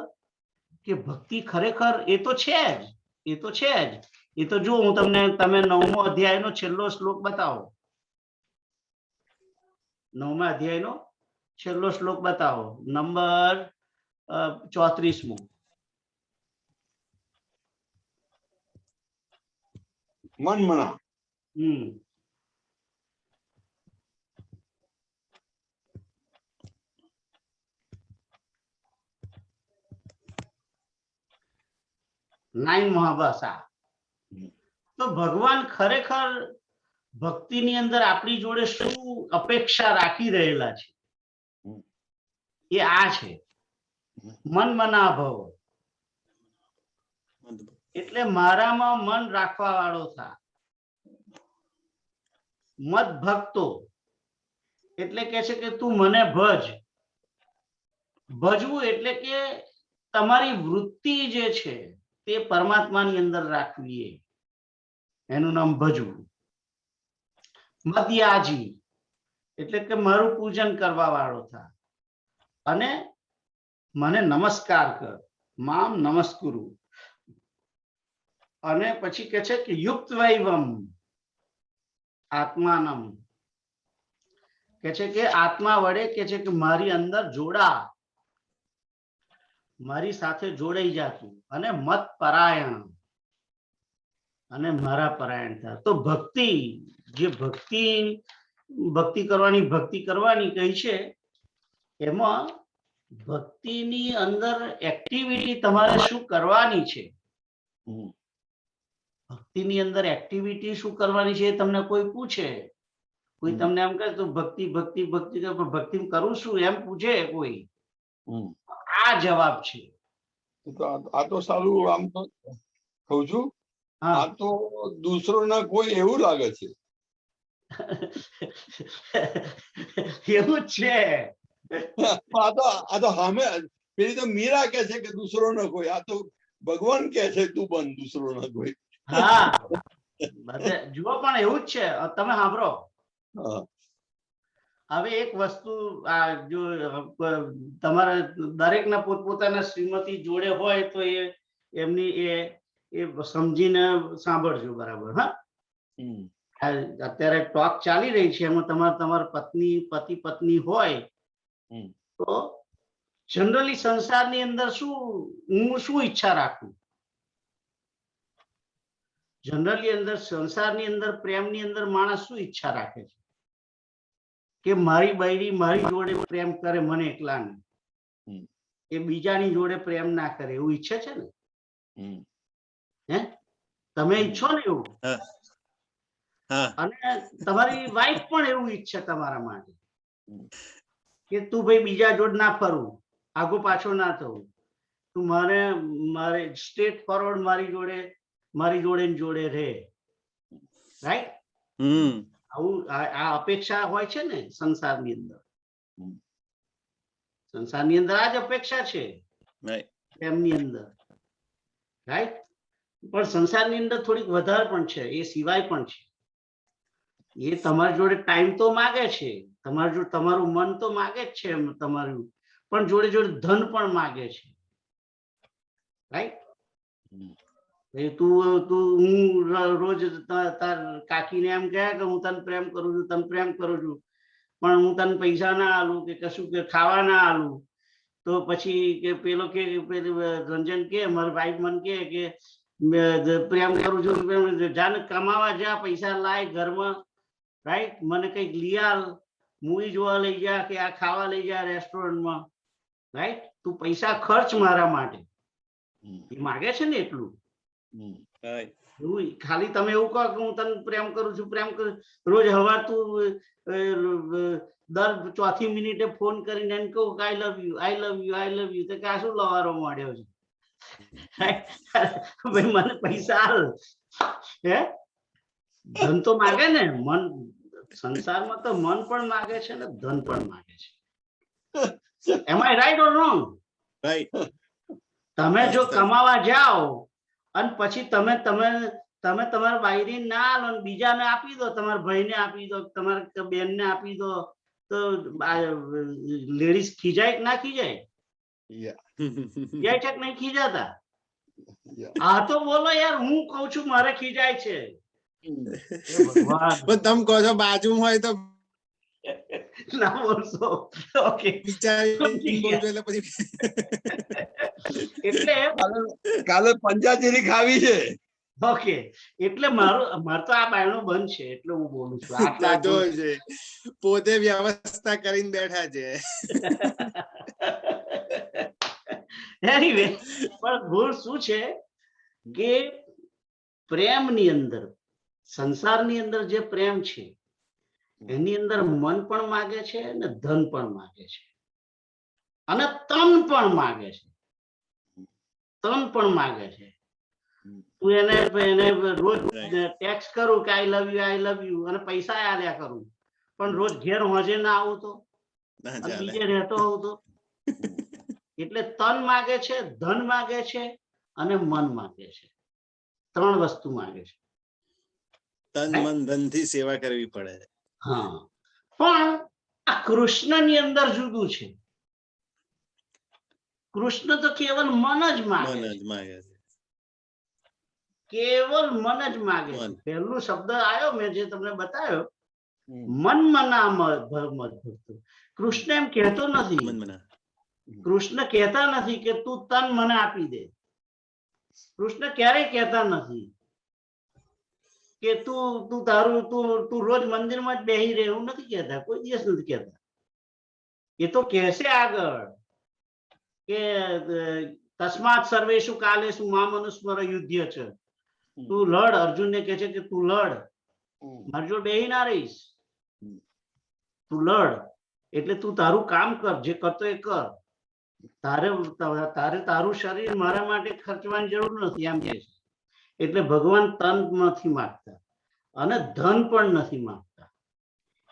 કે ભક્તિ ખરેખર એ તો છે જ. એ તો જો હું તમે 9મો અધ્યાયનો છેલ્લો શ્લોક બતાવો. 9મા અધ્યાયનો છેલ્લો શ્લોક બતાવો, નંબર 34મો. મનમના. 9 મહાભાષા. તો ભગવાન ખરેખર ભક્તિની અંદર આપણી જોડે શું અપેક્ષા રાખી રહેલા છે? એ આ છે મન મના ભવ. એટલે મારામાં મન રાખવા વાળો થા. મત ભક્તો એટલે કે છે કે તું મને ભજ. ભજવું એટલે કે તમારી વૃત્તિ જે છે તે પરમાત્માની અંદર રાખવી, એનું નામ ભજવું. મદયાજી એટલે કે મારું પૂજન કરવા વાળો થા અને મને નમસ્કાર કર. મામ નમસ્કુરુ. અને પછી કે છે કે યુક્ત વૈવમ આત્માનમ કે છે કે આત્મા વડે કે છે કે મારી અંદર જોડા, મારી સાથે જોડાઈ જાતું. અને મત પરાયણ અને મારા પરાયણ થા. તો ભક્તિ જે ભક્તિ કરવાની કઈ છે, એમાં ભક્તિની અંદર એક્ટિવિટી તમારે શું કરવાની છે, ભક્તિની અંદર એક્ટિવિટી શું કરવાની છે એ તમને કોઈ પૂછે, કોઈ તમને એમ કહે તું ભક્તિ ભક્તિ ભક્તિ ભક્તિ કરું છું એમ પૂછે કોઈ, આ જવાબ છે. આ તો સારું. આમ તો કઉ છું, આ તો દૂસરો ના કોઈ એવું લાગે છે. એવું જ છે. આ તો સામે પેલી તો મીરા કે છે કે દૂસરો ના કોઈ, આ તો ભગવાન કે છે તું બન દૂસરો ના કોઈ. હા જુઓ પણ એવું જ છે. તમે સાંભળો, હવે એક વસ્તુ જો તમારા દરેકના પોતપોતાના શ્રીમતી જોડે હોય તો એમની એ સમજીને સાંભળજો બરાબર. હા, અત્યારે ટોક ચાલી રહી છે એમાં તમારા પતિ પત્ની હોય તો જનરલી સંસારની અંદર હું શું ઈચ્છા રાખું? જનરલી અંદર સંસારની અંદર પ્રેમની અંદર માણસ શું ઈચ્છા રાખે છે કે મારી બૈરી મારી જોડે પ્રેમ કરે, મને એકલાને, એ બીજાની જોડે પ્રેમ ના કરે એવું ઈચ્છે છે ને? હે, તમે ઈચ્છો ને એવું? અને તમારી વાઈફ પણ એવું ઈચ્છે તમારા માટે કે તું ભાઈ બીજા જોડે ના ફરવું, આગો પાછો ના થવું, તું મારે સ્ટ્રેટ ફોરવર્ડ મારી જોડે રહે. રાઈટ? આવું આ અપેક્ષા હોય છે ને સંસારની અંદર. સંસારની અંદર આ જ અપેક્ષા છે એમની અંદર. રાઈટ? પણ સંસારની અંદર થોડીક વધારે પણ છે, એ સિવાય પણ છે. એ તમારી જોડે ટાઈમ તો માગે છે, તમારી જોડે તમારું મન તો માગે જ છે તમારું, પણ જોડે જોડે ધન પણ માગે છે. રાઈટ? હું રોજ તાર કાકીને એમ કહે કે હું તને પ્રેમ કરું છું, પણ હું તને પૈસા ના આલું કે કશું કે ખાવા ના આલું, તો પછી કે પેલો કે રંજન કે મારી વાઈફ મને કે પ્રેમ કરું છું, જાને કમાવા જા, પૈસા લાય ઘરમાં. રાઈટ? મને કઈક લઈ આલ, મૂવી જોવા લઈ જા કે આ ખાવા લઈ જા રેસ્ટોરન્ટમાં. રાઈટ? તું પૈસા ખર્ચ મારા માટે. એ માગે છે ને એટલું. ખાલી તમે એવું કહો કે હું તને પ્રેમ કરું છું, રોજ હવાર તું દર ચોથી મિનિટે ફોન કરીને એમ કહું કે આઈ લવ યુ, તો કે આ શું લવારો માંડ્યો છે? ભાઈ મને પૈસા આલ. હે, ધન તો માગે ને મન. સંસારમાં તો મન પણ માગે છે ને ધન પણ માગે છે. એમ આઈ રાઈટ ઓર રોંગ? તમે જો કમાવા જાઓ અને પછી તમે તમારા બાયરી ના આલો, બીજાને આપી દો, તમારા ભાઈને આપી દો, તમારા બેનને આપી દો, તો લેડીઝ ખીજાય કે ના ખીજાય? ખીજાય છે કે નહીં ખીજાતા? આ તો બોલો યાર, હું કઉ છું મારે ખીજાય છે. ભગવાન, તમે કહો છો બાજુ હોય તો ના બોલશો. ઓકે, એટલે કાલે પંચાચેરી ખાવી છે. ઓકે, એટલે મારે તો આ બાયણું બંધ છે એટલે હું બોલું છું. આટલા પોતે વ્યવસ્થા કરીને બેઠા છે. એનીવે, પણ ભૂલ શું છે કે પ્રેમની અંદર, સંસારની અંદર જે પ્રેમ છે એની અંદર મન પણ માગે છે અને ધન પણ માગે છે. અને તન પણ માગે છે. તન પણ માગે છે. તું એને રોજ ટેક્સ કરું કે આઈ લવ યુ અને પૈસા આલ્યા કરું, પણ રોજ ઘેર હોજે ના આવું તો ના અને ચાલે. બીજે રહેતો હોઉં તો. એટલે તન માગે છે, ધન માગે છે અને મન માગે છે. 3 વસ્તુ માગે છે. તન મન ધન થી સેવા કરવી પડે. હા, પણ આ કૃષ્ણની અંદર જુદું છે. કૃષ્ણ તો કેવલ મન જ માગે મન છે. જ માગે છે. કેવલ મન જ માગે છે. મન. પહેલું શબ્દ આવ્યો મેં જે તમને બતાવ્યો, હમ. મન મના મત ભક્તો. કૃષ્ણ એમ કહેતો નથી. મન મના. કૃષ્ણ કહેતા નથી કે તું તન મને આપી દે. કૃષ્ણ ક્યારેય કહેતા નથી કે તું તારું તું રોજ મંદિરમાં જ બેહી રહે, એવું નથી કહેતા. કોઈ દિવસ નથી કહેતા. એ તો કહેશે આગળ કે તસ્માત સર્વેષુ કાલેષુ મામ અનુસ્મર યુધ્ય છે. તું લડ. અર્જુનને કહે છે કે તું લડ, મારી જોડે બેહી ના રહીશ. તું લડ એટલે તું તારું કામ કર, જે કરતો એ કર. તારે તારું શરીર મારા માટે ખર્ચવાની જરૂર નથી, એમ કે છે. એટલે ભગવાન તન નથી માંગતા અને ધન પણ નથી માંગતા.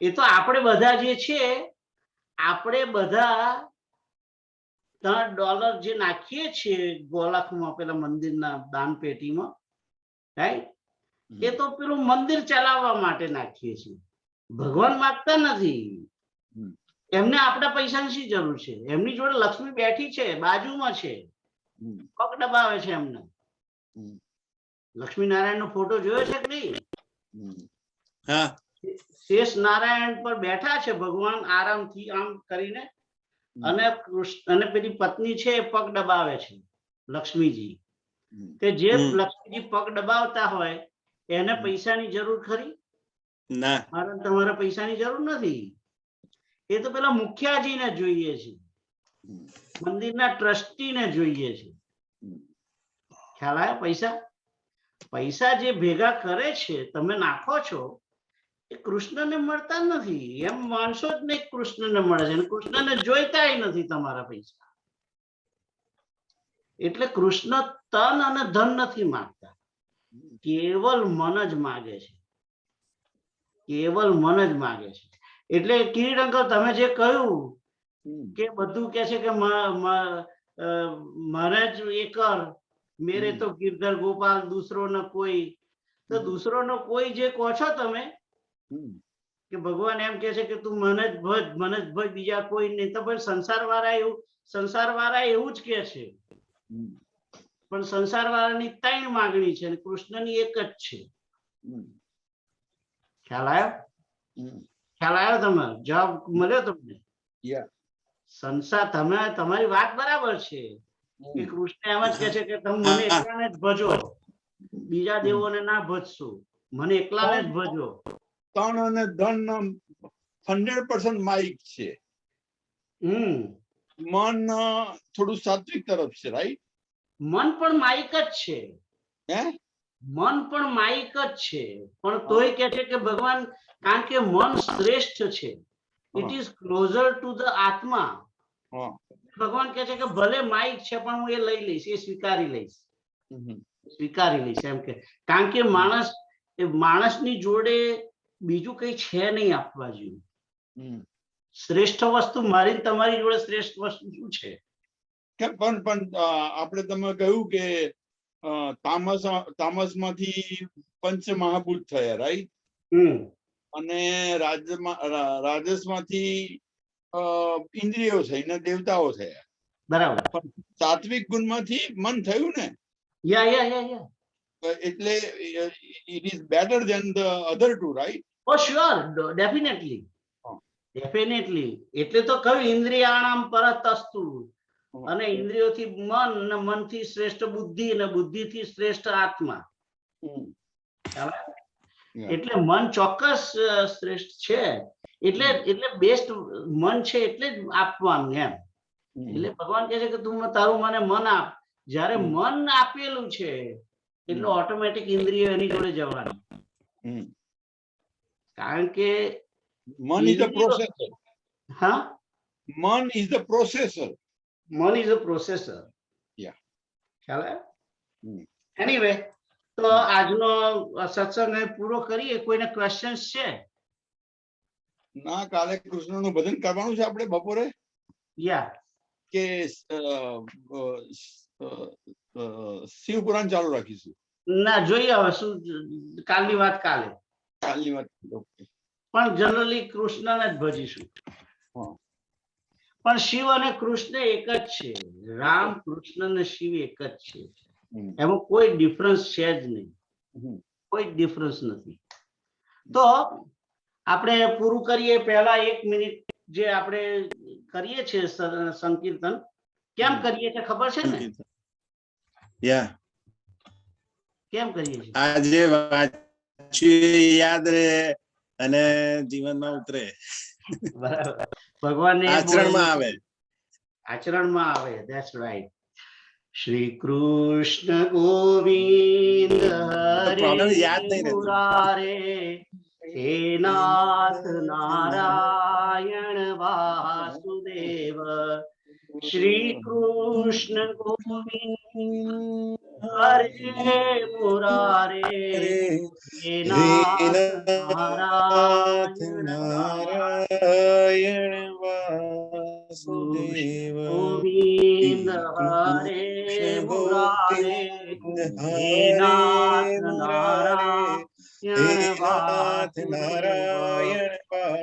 એ તો આપણે બધા જે છે, આપણે બધા $3 જે નાખીએ છીએ ગોલાખમાં, પેલા મંદિરના દાન પેટીમાં, રાઈટ, એ તો પેલું મંદિર ચલાવવા માટે નાખીએ છીએ. ભગવાન માંગતા નથી. એમને આપણા પૈસાની શી જરૂર છે? એમની જોડે લક્ષ્મી બેઠી છે, બાજુમાં છે, પગ દબાવે છે એમને. લક્ષ્મી નારાયણ નો ફોટો જોયો છે કે નહીં? હા. શેષ નારાયણ પર બેઠા છે ભગવાન, આરામથી આમ કરીને, અને અને પેલી પત્ની છે એ પગ દબાવે છે, લક્ષ્મીજી. કે જે લક્ષ્મીજી પગ દબાવતા હોય એને પૈસાની જરૂર ખરી? ના. મારે તમારે પૈસાની જરૂર નથી. એ તો પેલા મુખિયાજીને જોઈએ છે, મંદિરના ટ્રસ્ટીને જોઈએ છે. ખ્યાલ આવ્યો? પૈસા જે ભેગા કરે છે, તમે નાખો છો, એ કૃષ્ણને મળતા નથી. એમ માનશો જ નહીં કૃષ્ણને મળે છે, અને કૃષ્ણને જોઈતાય નથી તમારા પૈસા. એટલે કૃષ્ણ તન અને ધન નથી માંગતા, કેવલ મન જ માગે છે. કેવલ મન જ માગે છે. એટલે કિરીટ અંકલ, તમે જે કહ્યું કે બધું કે છે કે મારે જ એ કર, મેરે તો ગિરધર ગોપાલ દૂસરો ન કોઈ. તો દૂસરો ન કોઈ જે કહો છો તમે, કે ભગવાન એમ કે છે કે તું મને જ ભજ, બીજા કોઈ નહીં. તો ભાઈ સંસાર વાળા એવું જ કે છે, પણ સંસાર વાળાની 3 માંગણી છે અને કૃષ્ણની એક જ છે. ખ્યાલ આવ્યો? તમે જવાબ મળ્યો તમને? સંસાર, તમારી વાત બરાબર છે કે કૃષ્ણ એમ જ કે છે કે તમે મને એકલાને જ ભજો, બીજા દેવોને ના ભજશો, મને એકલાને જ ભજો. તન અને ધન 100% માઇક છે. મન થોડું સાત્વિક તરફ છે, રાઈટ? મન પણ માઇક જ છે. મન પણ માઇક જ છે, પણ તોય કે છે કે ભગવાન, કારણ કે મન શ્રેષ્ઠ છે, it is closure to the આત્મા. ભગવાન કે છે કે ભલે માઇક છે પણ હું એ લઈ લઈશ, એ સ્વીકારી લઈશ, એમ કે. કારણ કે માણસની જોડે બીજું કઈ છે નહીં આપવા જેવું. શ્રેષ્ઠ વસ્તુ મારી તમારી જોડે શ્રેષ્ઠ વસ્તુ શું છે? પણ આપણે તમે કહ્યું કે તામસ માંથી પંચ મહાભૂત થયા, રાઈટ? અને રાજસ માંથી ઇન્દ્રિયો થઈને દેવતાઓ થયા, બરાબર. પણ સાત્વિક ગુણ માંથી મન થયું ને. એટલે it is better than the other two, right? Oh sure, definitely. એટલે તો કહ્યું ઇન્દ્રિયાણામ પરતસ્તુ, અને ઇન્દ્રિયોથી મન, અને મનથી શ્રેષ્ઠ બુદ્ધિ, અને બુદ્ધિથી શ્રેષ્ઠ આત્મા. એટલે મન ચોક્કસ શ્રેષ્ઠ છે. એટલે બેસ્ટ મન છે, એટલે જ આપવાનું એમ. એટલે ભગવાન કહે છે કે તું તારું મને મન આપ. જ્યારે મન આપેલું છે એટલે ઓટોમેટિક ઇન્દ્રિયો એની જોડે જવાની. કારણ કે મન ઇઝ ધ પ્રોસેસર. હા, મન ઇઝ ધ પ્રોસેસર. મન ઇઝ અ પ્રોસેસર. Yeah. ખ્યાલ આવ્યો? હમ. એનીવે, તો આજનો સત્સંગ અહીં પૂરો કરીએ. કોઈને ક્વેશ્ચન્સ છે? ના, કાલે કૃષ્ણનું ભજન કરવાનું છે આપણે બપોરે યા કે શિવ પુરાણ ચાલુ રાખીશું? ના, જોઈએ હવે શું. કાલની વાત કાલે. કાલની વાત. Okay. પણ જનરલી કૃષ્ણને જ ભજીશું. હા. પણ શિવ અને કૃષ્ણ એક જ છે. રામ, કૃષ્ણ અને શિવ એક જ છે. હમ. એમાં કોઈ ડિફરન્સ છે જ નહીં. હમ. કોઈ ડિફરન્સ નથી. તો આપણે પૂરું કરીએ પહેલા 1 મિનિટ જે આપણે કરીએ છીએ સંકીર્તન, કેમ કરીએ છે ખબર છે ને? યા કેમ કરીએ છીએ? આજે વાંચ્યું યાદ રહે અને જીવનમાં ઉતરે, બરાબર. ભગવાનને આચરણમાં આવે. આચરણમાં આવે. That's right. Shri Krishna Govind problem હરે યાદ નહીં રહેતું. મુરારે હે નાથ નારાયણ વાસુદેવ. શ્રી કૃષ્ણ ગોવિંદ હરે મુરારે હે નાથ નારાયણ નારાયણ વાસુદેવ. ગોવિંદ હરે મુરારે હે નાથ નારાયણ વાસુદેવ.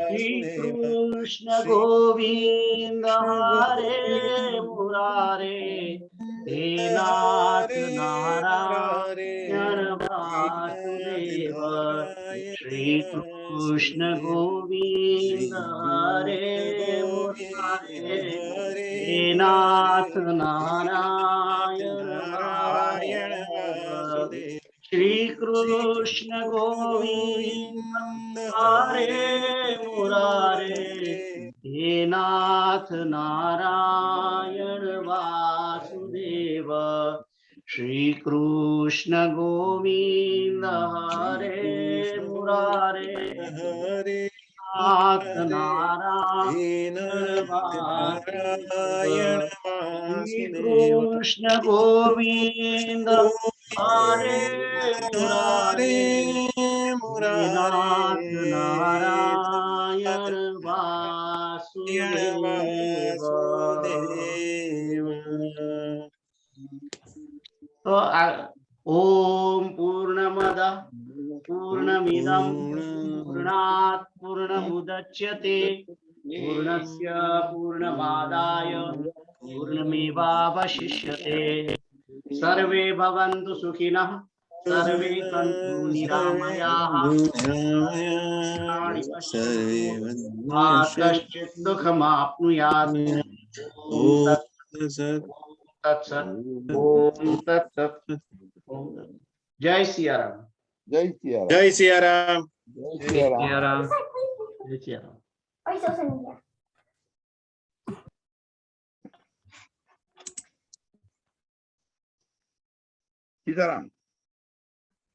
શ્રી કૃષ્ણ ગોવિંદ હરે મુરારે હે નાથ નારાયણ વાસુદેવ. શ્રી કૃષ્ણ ગોવિંદ હરે મુરારે હે નાથ નારાયણ વાસુદેવ. શ્રી કૃષ્ણ ગોવિંદ હરે મુરારે હે નાથ નારાયણ વાસુદેવ. શ્રી કૃષ્ણ ગોવિંદ હરે મુરારે નાથ નારાયણ વાસુદેવ. શ્રી કૃષ્ણ ગોવિંદ હરે મુરારે નાથ નારાયણ વાસુદેવ. તો ઓમ પૂર્ણમદ પૂર્ણમિદં પૂર્ણાત પૂર્ણમુદચ્યતે પૂર્ણસ્ય પૂર્ણમાદાય પૂર્ણમેવાવશિષ્યતે. સર્વે ભવन्तु સુખિનઃ સર્વે સन्तु નિરામયાઃ મા કશ્ચિत् દુઃખમાપ્નુયાत्. ઓમ તત્સત. ઓમ તત્સત. જય સિયારામ. જય સિયારામ. જય સિયારામ. જય સિયારામ. જય સિયારામ. સીતારામ.